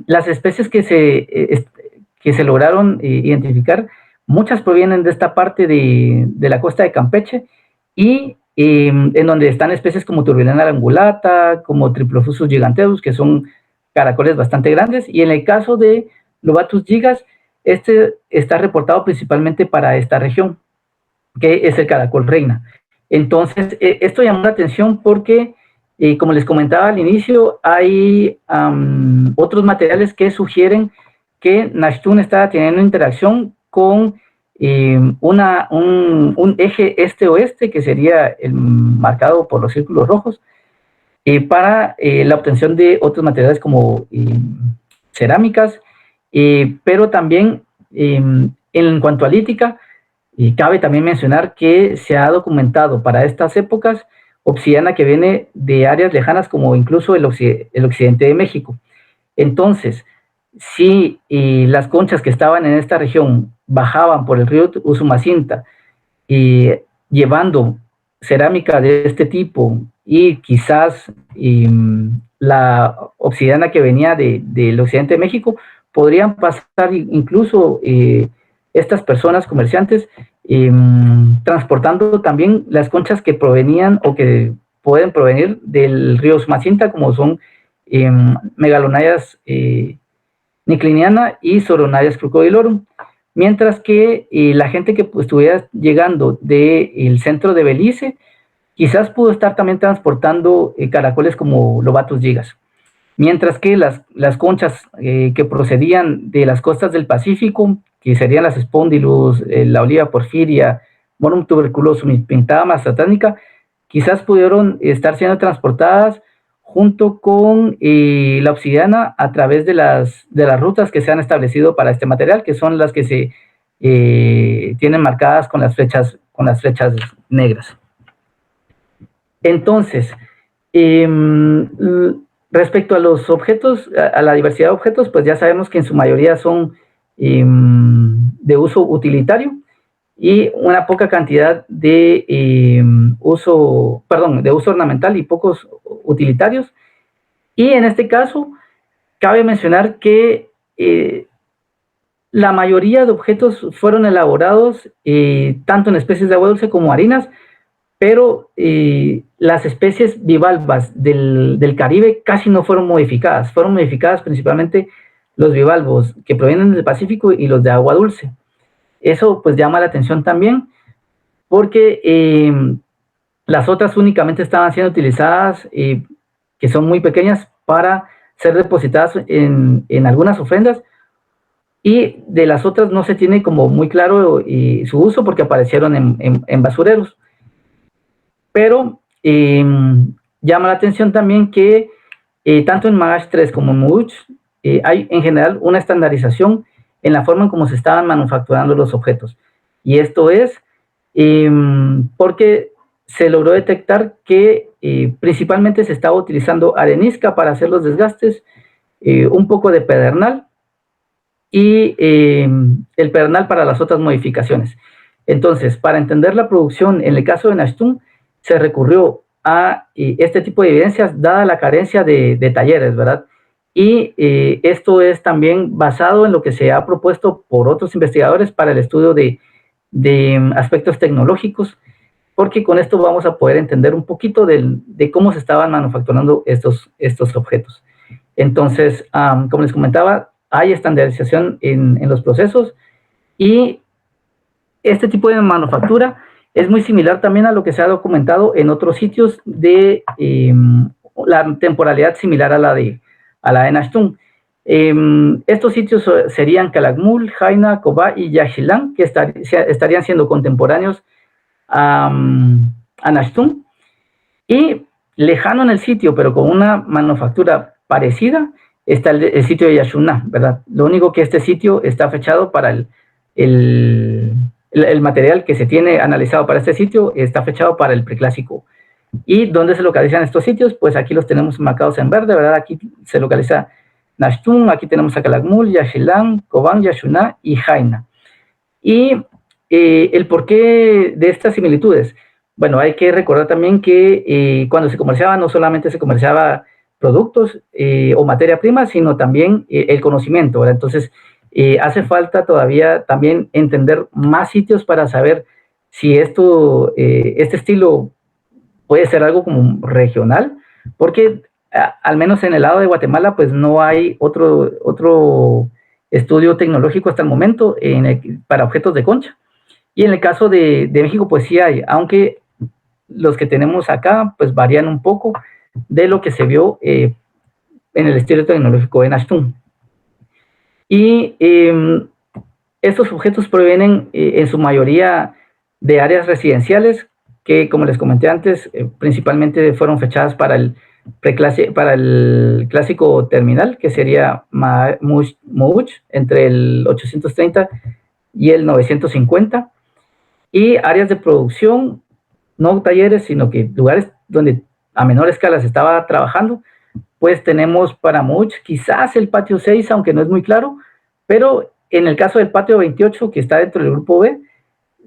las especies que se lograron identificar, muchas provienen de esta parte de la costa de Campeche, y en donde están especies como Turbilina langulata, como Triplofusus giganteus, que son caracoles bastante grandes, y en el caso de Lobatus gigas, este está reportado principalmente para esta región. que es el caracol reina. Entonces, esto llamó la atención porque, como les comentaba al inicio, hay otros materiales que sugieren que Nashtun estaba teniendo interacción con un eje este-oeste, que sería el marcado por los círculos rojos, para la obtención de otros materiales como cerámicas, pero también en cuanto a lítica, cabe también mencionar que se ha documentado para estas épocas obsidiana que viene de áreas lejanas como incluso el occidente de México. Entonces, si las conchas que estaban en esta región bajaban por el río Usumacinta llevando cerámica de este tipo y quizás la obsidiana que venía del occidente de México, podrían pasar incluso estas personas comerciantes transportando también las conchas que provenían o que pueden provenir del río Usumacinta, como son megalonayas nicliniana y soronarias crocodilorum. Mientras que la gente que estuviera llegando del centro de Belice, quizás pudo estar también transportando caracoles como Lobatus gigas. Mientras que las conchas que procedían de las costas del Pacífico, que serían las Spondylus, la Oliva porfiria, Morum tuberculosum y Pintama satánica, quizás pudieron estar siendo transportadas junto con la obsidiana a través de las rutas que se han establecido para este material, que son las que se tienen marcadas con las flechas negras. Entonces, respecto a los objetos, a la diversidad de objetos, pues ya sabemos que en su mayoría son de uso utilitario y una poca cantidad de uso ornamental y pocos utilitarios. Y en este caso, cabe mencionar que la mayoría de objetos fueron elaborados tanto en especies de agua dulce como harinas, pero las especies bivalvas del Caribe casi no fueron modificadas principalmente los bivalvos que provienen del Pacífico y los de agua dulce. Eso pues llama la atención también porque las otras únicamente estaban siendo utilizadas, que son muy pequeñas, para ser depositadas en algunas ofrendas, y de las otras no se tiene como muy claro su uso porque aparecieron en basureros. Pero llama la atención también que tanto en Magash 3 como en Much hay en general una estandarización en la forma en cómo se estaban manufacturando los objetos. Y esto es porque se logró detectar que principalmente se estaba utilizando arenisca para hacer los desgastes, un poco de pedernal y el pedernal para las otras modificaciones. Entonces, para entender la producción en el caso de Nashtun, se recurrió a este tipo de evidencias dada la carencia de talleres, ¿verdad? Y esto es también basado en lo que se ha propuesto por otros investigadores para el estudio de aspectos tecnológicos, porque con esto vamos a poder entender un poquito de cómo se estaban manufacturando estos objetos. Entonces, como les comentaba, hay estandarización en los procesos y este tipo de manufactura es muy similar también a lo que se ha documentado en otros sitios de la temporalidad similar a la de Nashtun. Estos sitios serían Calakmul, Jaina, Cobá y Yaxchilán, que estarían siendo contemporáneos a Nashtun. Y lejano en el sitio, pero con una manufactura parecida, está el sitio de Yaxuná, ¿verdad? Lo único que este sitio está fechado para el material que se tiene analizado para este sitio está fechado para el preclásico. ¿Y dónde se localizan estos sitios? Pues aquí los tenemos marcados en verde, ¿verdad? Aquí se localiza Nashtun, aquí tenemos a Calakmul, Yaxchilán, Cobán, Yaxuná y Jaina. Y el porqué de estas similitudes. Bueno, hay que recordar también que cuando se comerciaba, no solamente se comerciaba productos o materia prima, sino también el conocimiento, ¿verdad? Entonces, hace falta todavía también entender más sitios para saber si este estilo puede ser algo como regional, porque al menos en el lado de Guatemala, pues no hay otro estudio tecnológico hasta el momento para objetos de concha. Y en el caso de México, pues sí hay, aunque los que tenemos acá, pues varían un poco de lo que se vio en el estilo tecnológico de Nashtun. Y estos objetos provienen en su mayoría de áreas residenciales que, como les comenté antes, principalmente fueron fechadas para el clásico terminal, que sería Mauch, entre el 830 y el 950, y áreas de producción, no talleres, sino que lugares donde a menor escala se estaba trabajando. Pues tenemos para Mauch quizás el patio 6, aunque no es muy claro, pero en el caso del patio 28, que está dentro del grupo B,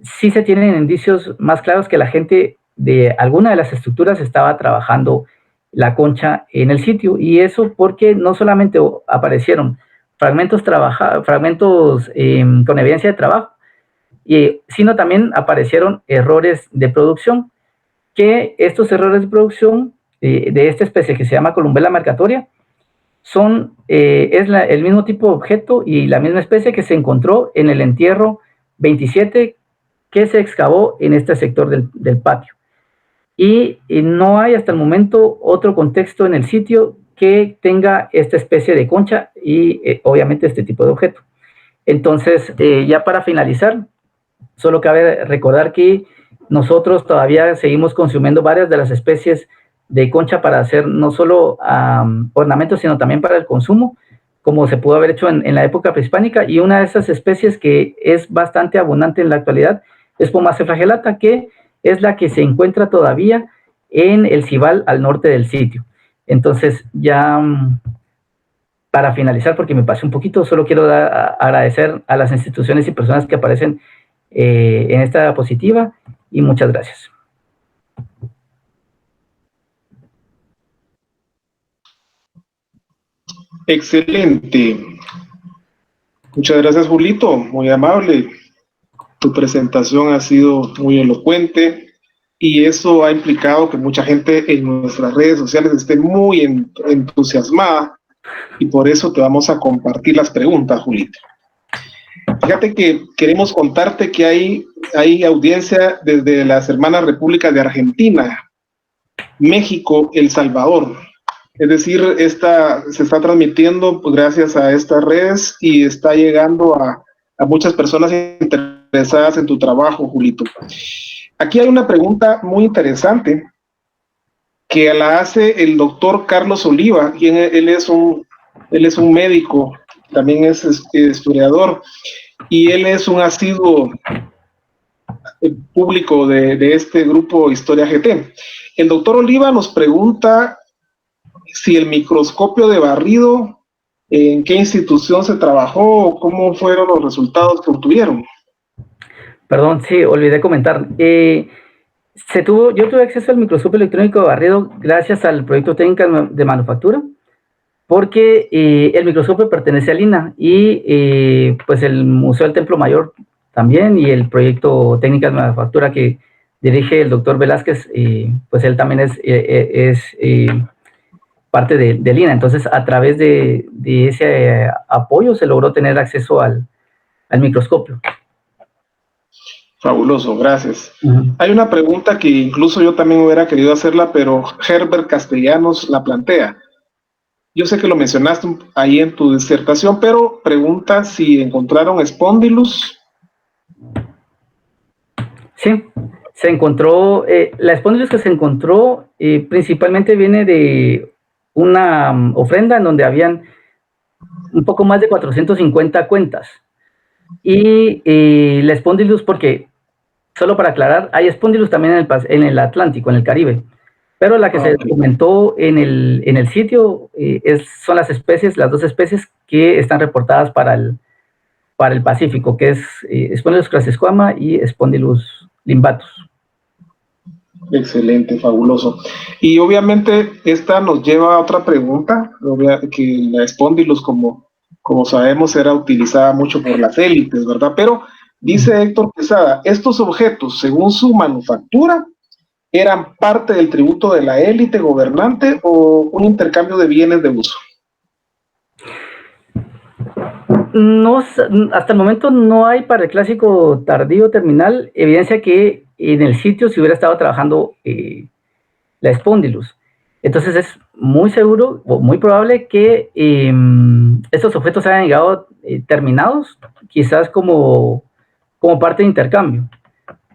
sí se tienen indicios más claros que la gente de alguna de las estructuras estaba trabajando la concha en el sitio, y eso porque no solamente aparecieron fragmentos con evidencia de trabajo, sino también aparecieron errores de producción, que estos errores de producción de esta especie que se llama Columbella mercatoria es el mismo tipo de objeto y la misma especie que se encontró en el entierro 27 que se excavó en este sector del patio. Y no hay hasta el momento otro contexto en el sitio que tenga esta especie de concha y obviamente este tipo de objeto. Entonces, ya para finalizar, solo cabe recordar que nosotros todavía seguimos consumiendo varias de las especies de concha para hacer no solo ornamentos, sino también para el consumo, como se pudo haber hecho en la época prehispánica, y una de esas especies que es bastante abundante en la actualidad es Pomacea flagellata, que es la que se encuentra todavía en el Cibal al norte del sitio. Entonces, ya para finalizar, porque me pasé un poquito, solo quiero agradecer a las instituciones y personas que aparecen en esta diapositiva, y muchas gracias. Excelente. Muchas gracias, Julito, muy amable. Tu presentación ha sido muy elocuente y eso ha implicado que mucha gente en nuestras redes sociales esté muy entusiasmada, y por eso te vamos a compartir las preguntas, Julito. Fíjate que queremos contarte que hay audiencia desde las hermanas repúblicas de Argentina, México, El Salvador. Es decir, se está transmitiendo pues, gracias a estas redes, y está llegando a muchas personas interesadas en tu trabajo, Julito. Aquí hay una pregunta muy interesante que la hace el doctor Carlos Oliva, quien él es un médico, también es historiador, y él es un asiduo público de este grupo Historia GT. El doctor Oliva nos pregunta si el microscopio de barrido, en qué institución se trabajó, cómo fueron los resultados que obtuvieron. Perdón, sí, olvidé comentar. Yo tuve acceso al microscopio electrónico de barrido gracias al proyecto técnico de manufactura, porque el microscopio pertenece al INAH y pues el Museo del Templo Mayor también, y el proyecto técnico de manufactura que dirige el doctor Velázquez, pues él también es parte del INAH. Entonces, a través de ese apoyo se logró tener acceso al microscopio. Fabuloso, gracias. Hay una pregunta que incluso yo también hubiera querido hacerla, pero Herbert Castellanos la plantea. Yo sé que lo mencionaste ahí en tu disertación, pero pregunta si encontraron Spondylus. Sí, se encontró, la Spondylus que se encontró principalmente viene de una ofrenda en donde habían un poco más de 450 cuentas. Y la Spondylus, porque, solo para aclarar, hay Spondylus también en el Atlántico, en el Caribe, pero la que se documentó en el sitio son las dos especies que están reportadas para el Pacífico, que es Spondylus crassiscoama y Spondylus limbatus. Excelente, fabuloso. Y obviamente esta nos lleva a otra pregunta, que la Spondylus, como sabemos, era utilizada mucho por las élites, ¿verdad? Pero dice Héctor Quesada, estos objetos, según su manufactura, ¿eran parte del tributo de la élite gobernante o un intercambio de bienes de uso? No, hasta el momento no hay para el clásico tardío terminal evidencia que en el sitio se hubiera estado trabajando la espondylus. Entonces es muy seguro o muy probable que estos objetos hayan llegado terminados, quizás como parte de intercambio.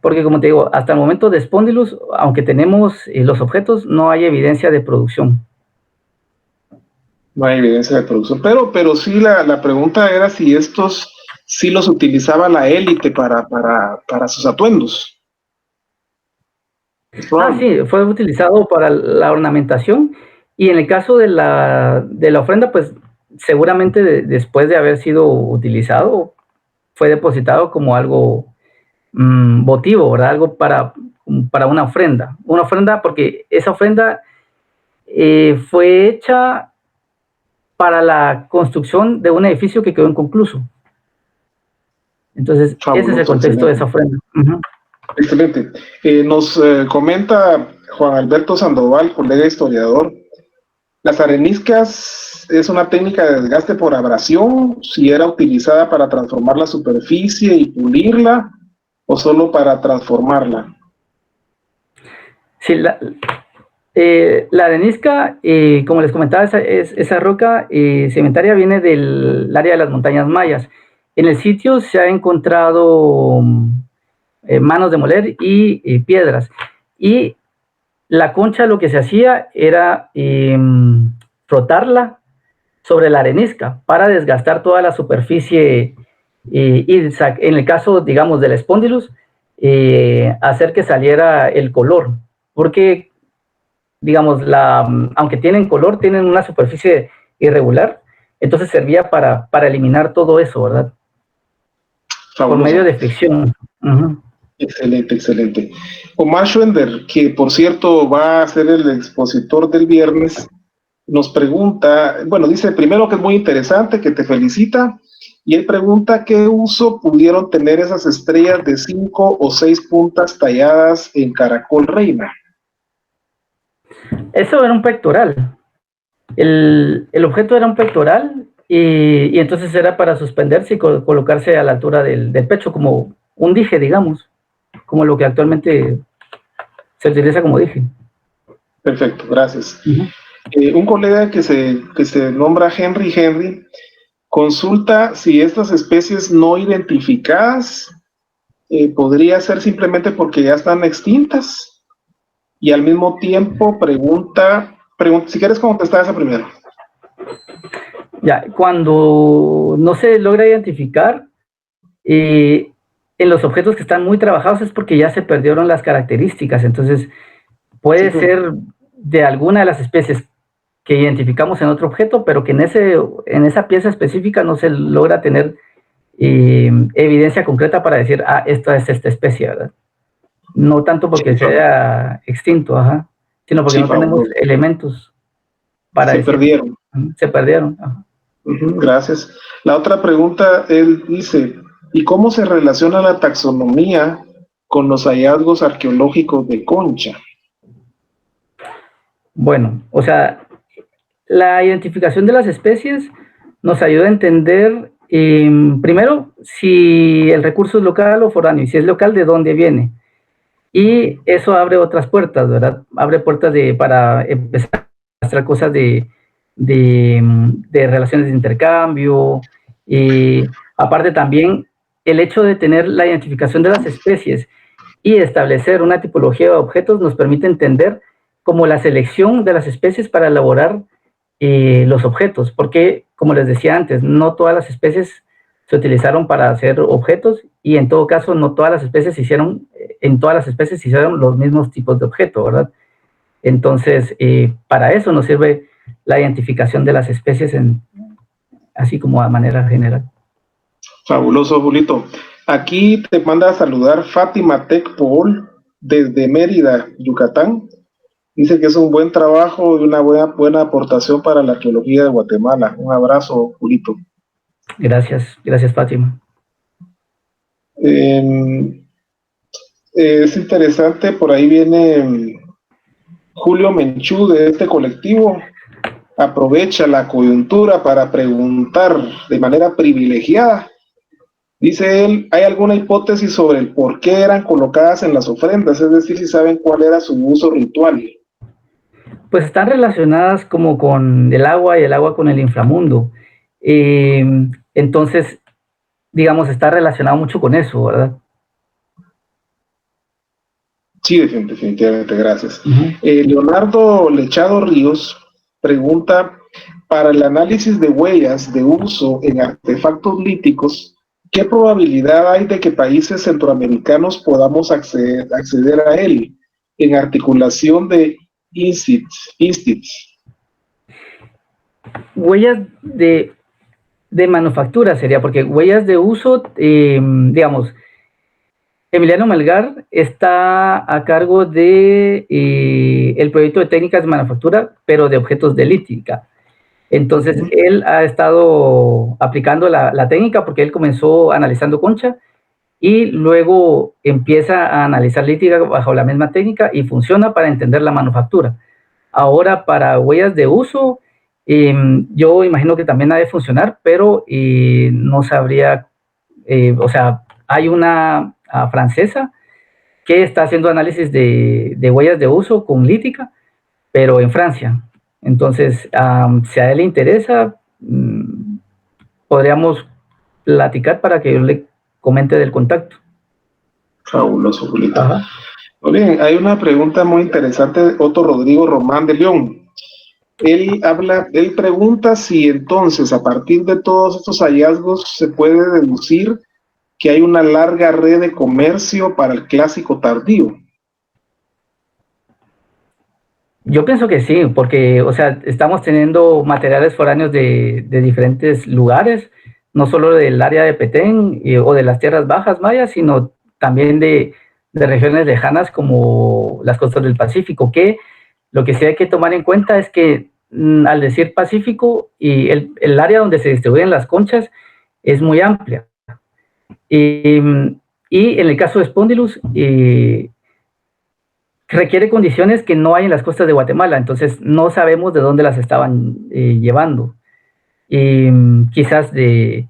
Porque como te digo, hasta el momento de espondylus, aunque tenemos los objetos, no hay evidencia de producción. No hay evidencia de producción, pero sí la pregunta era si estos sí los utilizaba la élite para sus atuendos. Sí, fue utilizado para la ornamentación, y en el caso de la ofrenda, pues seguramente después de haber sido utilizado, fue depositado como algo votivo, ¿verdad? Algo para una ofrenda. Una ofrenda, porque esa ofrenda fue hecha para la construcción de un edificio que quedó inconcluso. Entonces, ese es el contexto de esa ofrenda. Excelente. Nos comenta Juan Alberto Sandoval, colega historiador, ¿las areniscas es una técnica de desgaste por abrasión? ¿Si era utilizada para transformar la superficie y pulirla o solo para transformarla? Sí, la arenisca, como les comentaba, esa roca sedimentaria viene del área de las montañas mayas. En el sitio se ha encontrado manos de moler y piedras. Y la concha, lo que se hacía era frotarla sobre la arenisca para desgastar toda la superficie y en el caso, digamos, del espondylus, hacer que saliera el color, porque, digamos, aunque tienen color, tienen una superficie irregular, entonces servía para eliminar todo eso, ¿verdad? Fabuloso. Por medio de fricción. Excelente, excelente. Omar Schwender, que por cierto va a ser el expositor del viernes, nos pregunta, bueno, dice primero que es muy interesante, que te felicita, y él pregunta qué uso pudieron tener esas estrellas de 5 o 6 puntas talladas en caracol reina. Eso era un pectoral. El objeto era un pectoral y entonces era para suspenderse y colocarse a la altura del pecho, como un dije, digamos, como lo que actualmente se utiliza como dije. Perfecto, gracias. Un colega que se nombra Henry consulta si estas especies no identificadas podría ser simplemente porque ya están extintas, y al mismo tiempo pregunta si quieres contestar esa primero. Ya, cuando no se logra identificar en los objetos que están muy trabajados es porque ya se perdieron las características, entonces puede ser de alguna de las especies que identificamos en otro objeto, pero que en esa pieza específica no se logra tener evidencia concreta para decir, esta es esta especie, ¿verdad? No tanto porque sea extinto, sino porque no tenemos elementos para decir. Perdieron. Se perdieron. Gracias. La otra pregunta, él dice, ¿y cómo se relaciona la taxonomía con los hallazgos arqueológicos de Concha? Bueno, o sea, la identificación de las especies nos ayuda a entender, primero, si el recurso es local o foráneo, y si es local, de dónde viene. Y eso abre otras puertas, ¿verdad? Abre puertas para empezar a mostrar cosas de relaciones de intercambio. Y aparte también, el hecho de tener la identificación de las especies y establecer una tipología de objetos nos permite entender como la selección de las especies para elaborar los objetos, porque, como les decía antes, no todas las especies se utilizaron para hacer objetos, y en todo caso no todas las especies hicieron los mismos tipos de objetos, ¿verdad? Entonces, para eso nos sirve la identificación de las especies así como a manera general. Fabuloso, Julito. Aquí te manda a saludar Fátima Tech Paul desde Mérida, Yucatán. Dice que es un buen trabajo y una buena aportación para la arqueología de Guatemala. Un abrazo, Julito. Gracias, Fátima. Es interesante, por ahí viene Julio Menchú de este colectivo. aprovecha la coyuntura para preguntar de manera privilegiada. Dice él, ¿hay alguna hipótesis sobre el por qué eran colocadas en las ofrendas? Es decir, si saben cuál era su uso ritual. Pues están relacionadas como con el agua y el agua con el inframundo. Entonces, digamos, está relacionado mucho con eso, ¿verdad? Sí, definitivamente, gracias. Leonardo Lechado Ríos pregunta, para el análisis de huellas de uso en artefactos líticos, ¿qué probabilidad hay de que países centroamericanos podamos acceder a él en articulación de INSTITS? Huellas de manufactura sería, porque huellas de uso, digamos, Emiliano Melgar está a cargo de el proyecto de técnicas de manufactura, pero de objetos de lítica. Entonces, él ha estado aplicando la técnica porque él comenzó analizando concha y luego empieza a analizar lítica bajo la misma técnica y funciona para entender la manufactura. Ahora, para huellas de uso, yo imagino que también ha de funcionar, pero no sabría, o sea, hay una francesa que está haciendo análisis de huellas de uso con lítica, pero en Francia. Entonces, si a él le interesa, podríamos platicar para que yo le comente del contacto. Fabuloso, Julito. Muy bien, hay una pregunta muy interesante de Otto Rodrigo Román de León. Él pregunta si entonces, a partir de todos estos hallazgos, se puede deducir que hay una larga red de comercio para el clásico tardío. Yo pienso que sí, porque, o sea, estamos teniendo materiales foráneos de diferentes lugares, no solo del área de Petén o de las tierras bajas mayas, sino también de regiones lejanas como las costas del Pacífico, que lo que sí hay que tomar en cuenta es que al decir Pacífico, y el área donde se distribuyen las conchas es muy amplia. Y en el caso de Spondylus, requiere condiciones que no hay en las costas de Guatemala, entonces no sabemos de dónde las estaban llevando. Quizás de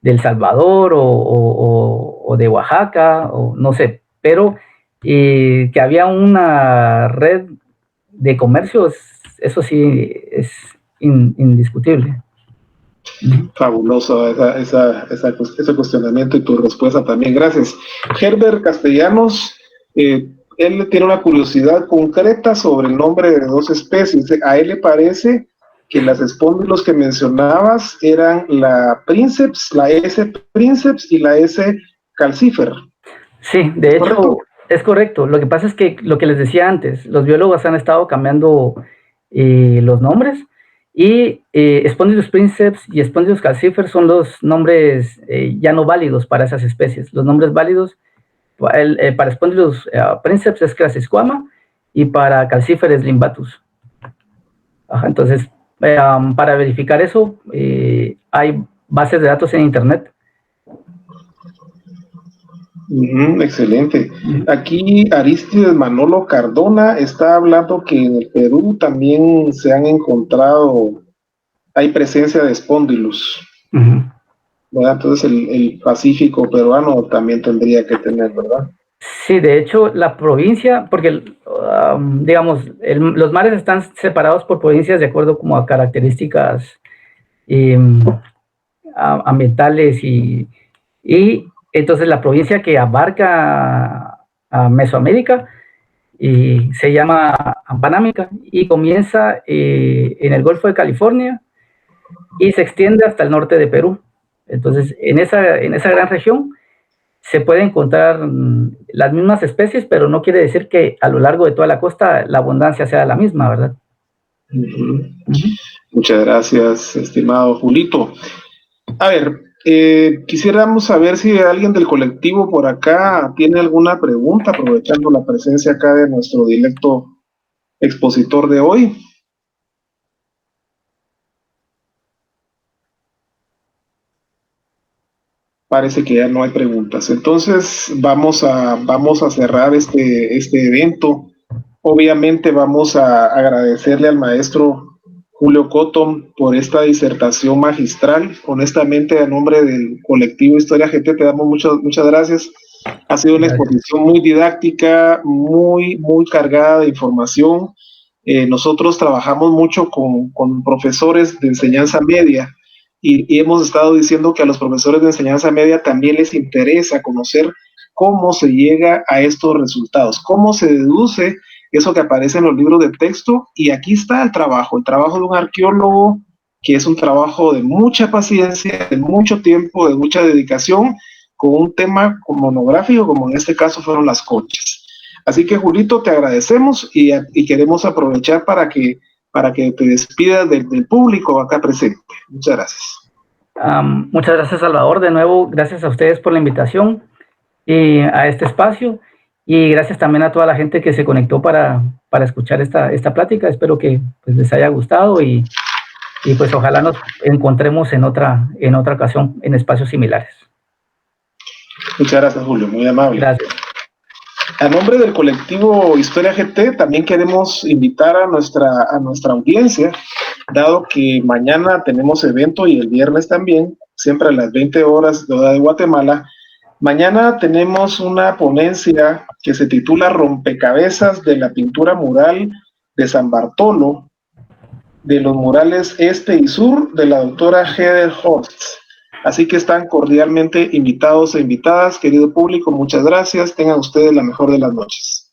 El Salvador o de Oaxaca, o no sé, pero que había una red de comercios, eso sí es indiscutible. Fabuloso ese cuestionamiento y tu respuesta también. Gracias. Herbert Castellanos, él tiene una curiosidad concreta sobre el nombre de dos especies. A él le parece que las espóndilos que mencionabas eran la Princeps, la S. Princeps y la S. calcifer. Sí, de hecho, es correcto. Lo que pasa es que lo que les decía antes, los biólogos han estado cambiando los nombres y Spondylus princeps y Spondylus calcifer son los nombres ya no válidos para esas especies. Los nombres válidos para Spondylus princeps es Crassisquama y para calcifer es Limbatus. Entonces, para verificar eso, hay bases de datos en internet. Excelente. Aquí Aristides Manolo Cardona está hablando que en el Perú también se han encontrado, hay presencia de Spondylus. Entonces el Pacífico peruano también tendría que tener, ¿verdad? Sí, de hecho, la provincia, porque digamos, los mares están separados por provincias de acuerdo como a características ambientales y entonces la provincia que abarca a Mesoamérica se llama Ampanámica y comienza en el Golfo de California y se extiende hasta el norte de Perú. Entonces, en esa gran región se pueden encontrar las mismas especies, pero no quiere decir que a lo largo de toda la costa la abundancia sea la misma, ¿verdad? Muchas gracias, estimado Julito. A ver, quisiéramos saber si alguien del colectivo por acá tiene alguna pregunta, aprovechando la presencia acá de nuestro directo expositor de hoy. Parece que ya no hay preguntas. Entonces vamos a cerrar este evento. Obviamente vamos a agradecerle al maestro Julio Cotton, por esta disertación magistral. Honestamente, a nombre del colectivo Historia GT, te damos muchas gracias. Ha sido una exposición muy didáctica, muy cargada de información. Nosotros trabajamos mucho con profesores de enseñanza media y hemos estado diciendo que a los profesores de enseñanza media también les interesa conocer cómo se llega a estos resultados, cómo se deduce eso que aparece en los libros de texto. Y aquí está el trabajo de un arqueólogo, que es un trabajo de mucha paciencia, de mucho tiempo, de mucha dedicación, con un tema monográfico, como en este caso fueron las conchas. Así que, Julito, te agradecemos y queremos aprovechar para que te despidas del público acá presente. Muchas gracias. Muchas gracias, Salvador. De nuevo, gracias a ustedes por la invitación y a este espacio. Y gracias también a toda la gente que se conectó para escuchar esta plática. Espero que pues, les haya gustado y pues ojalá nos encontremos en otra ocasión en espacios similares. Muchas gracias, Julio, muy amable. Gracias. A nombre del colectivo Historia GT, también queremos invitar a nuestra audiencia, dado que mañana tenemos evento y el viernes también, siempre a las 20 horas de hora de Guatemala. Mañana tenemos una ponencia que se titula Rompecabezas de la pintura mural de San Bartolo, de los murales Este y Sur, de la doctora Heather Horst. Así que están cordialmente invitados e invitadas. Querido público, muchas gracias. Tengan ustedes la mejor de las noches.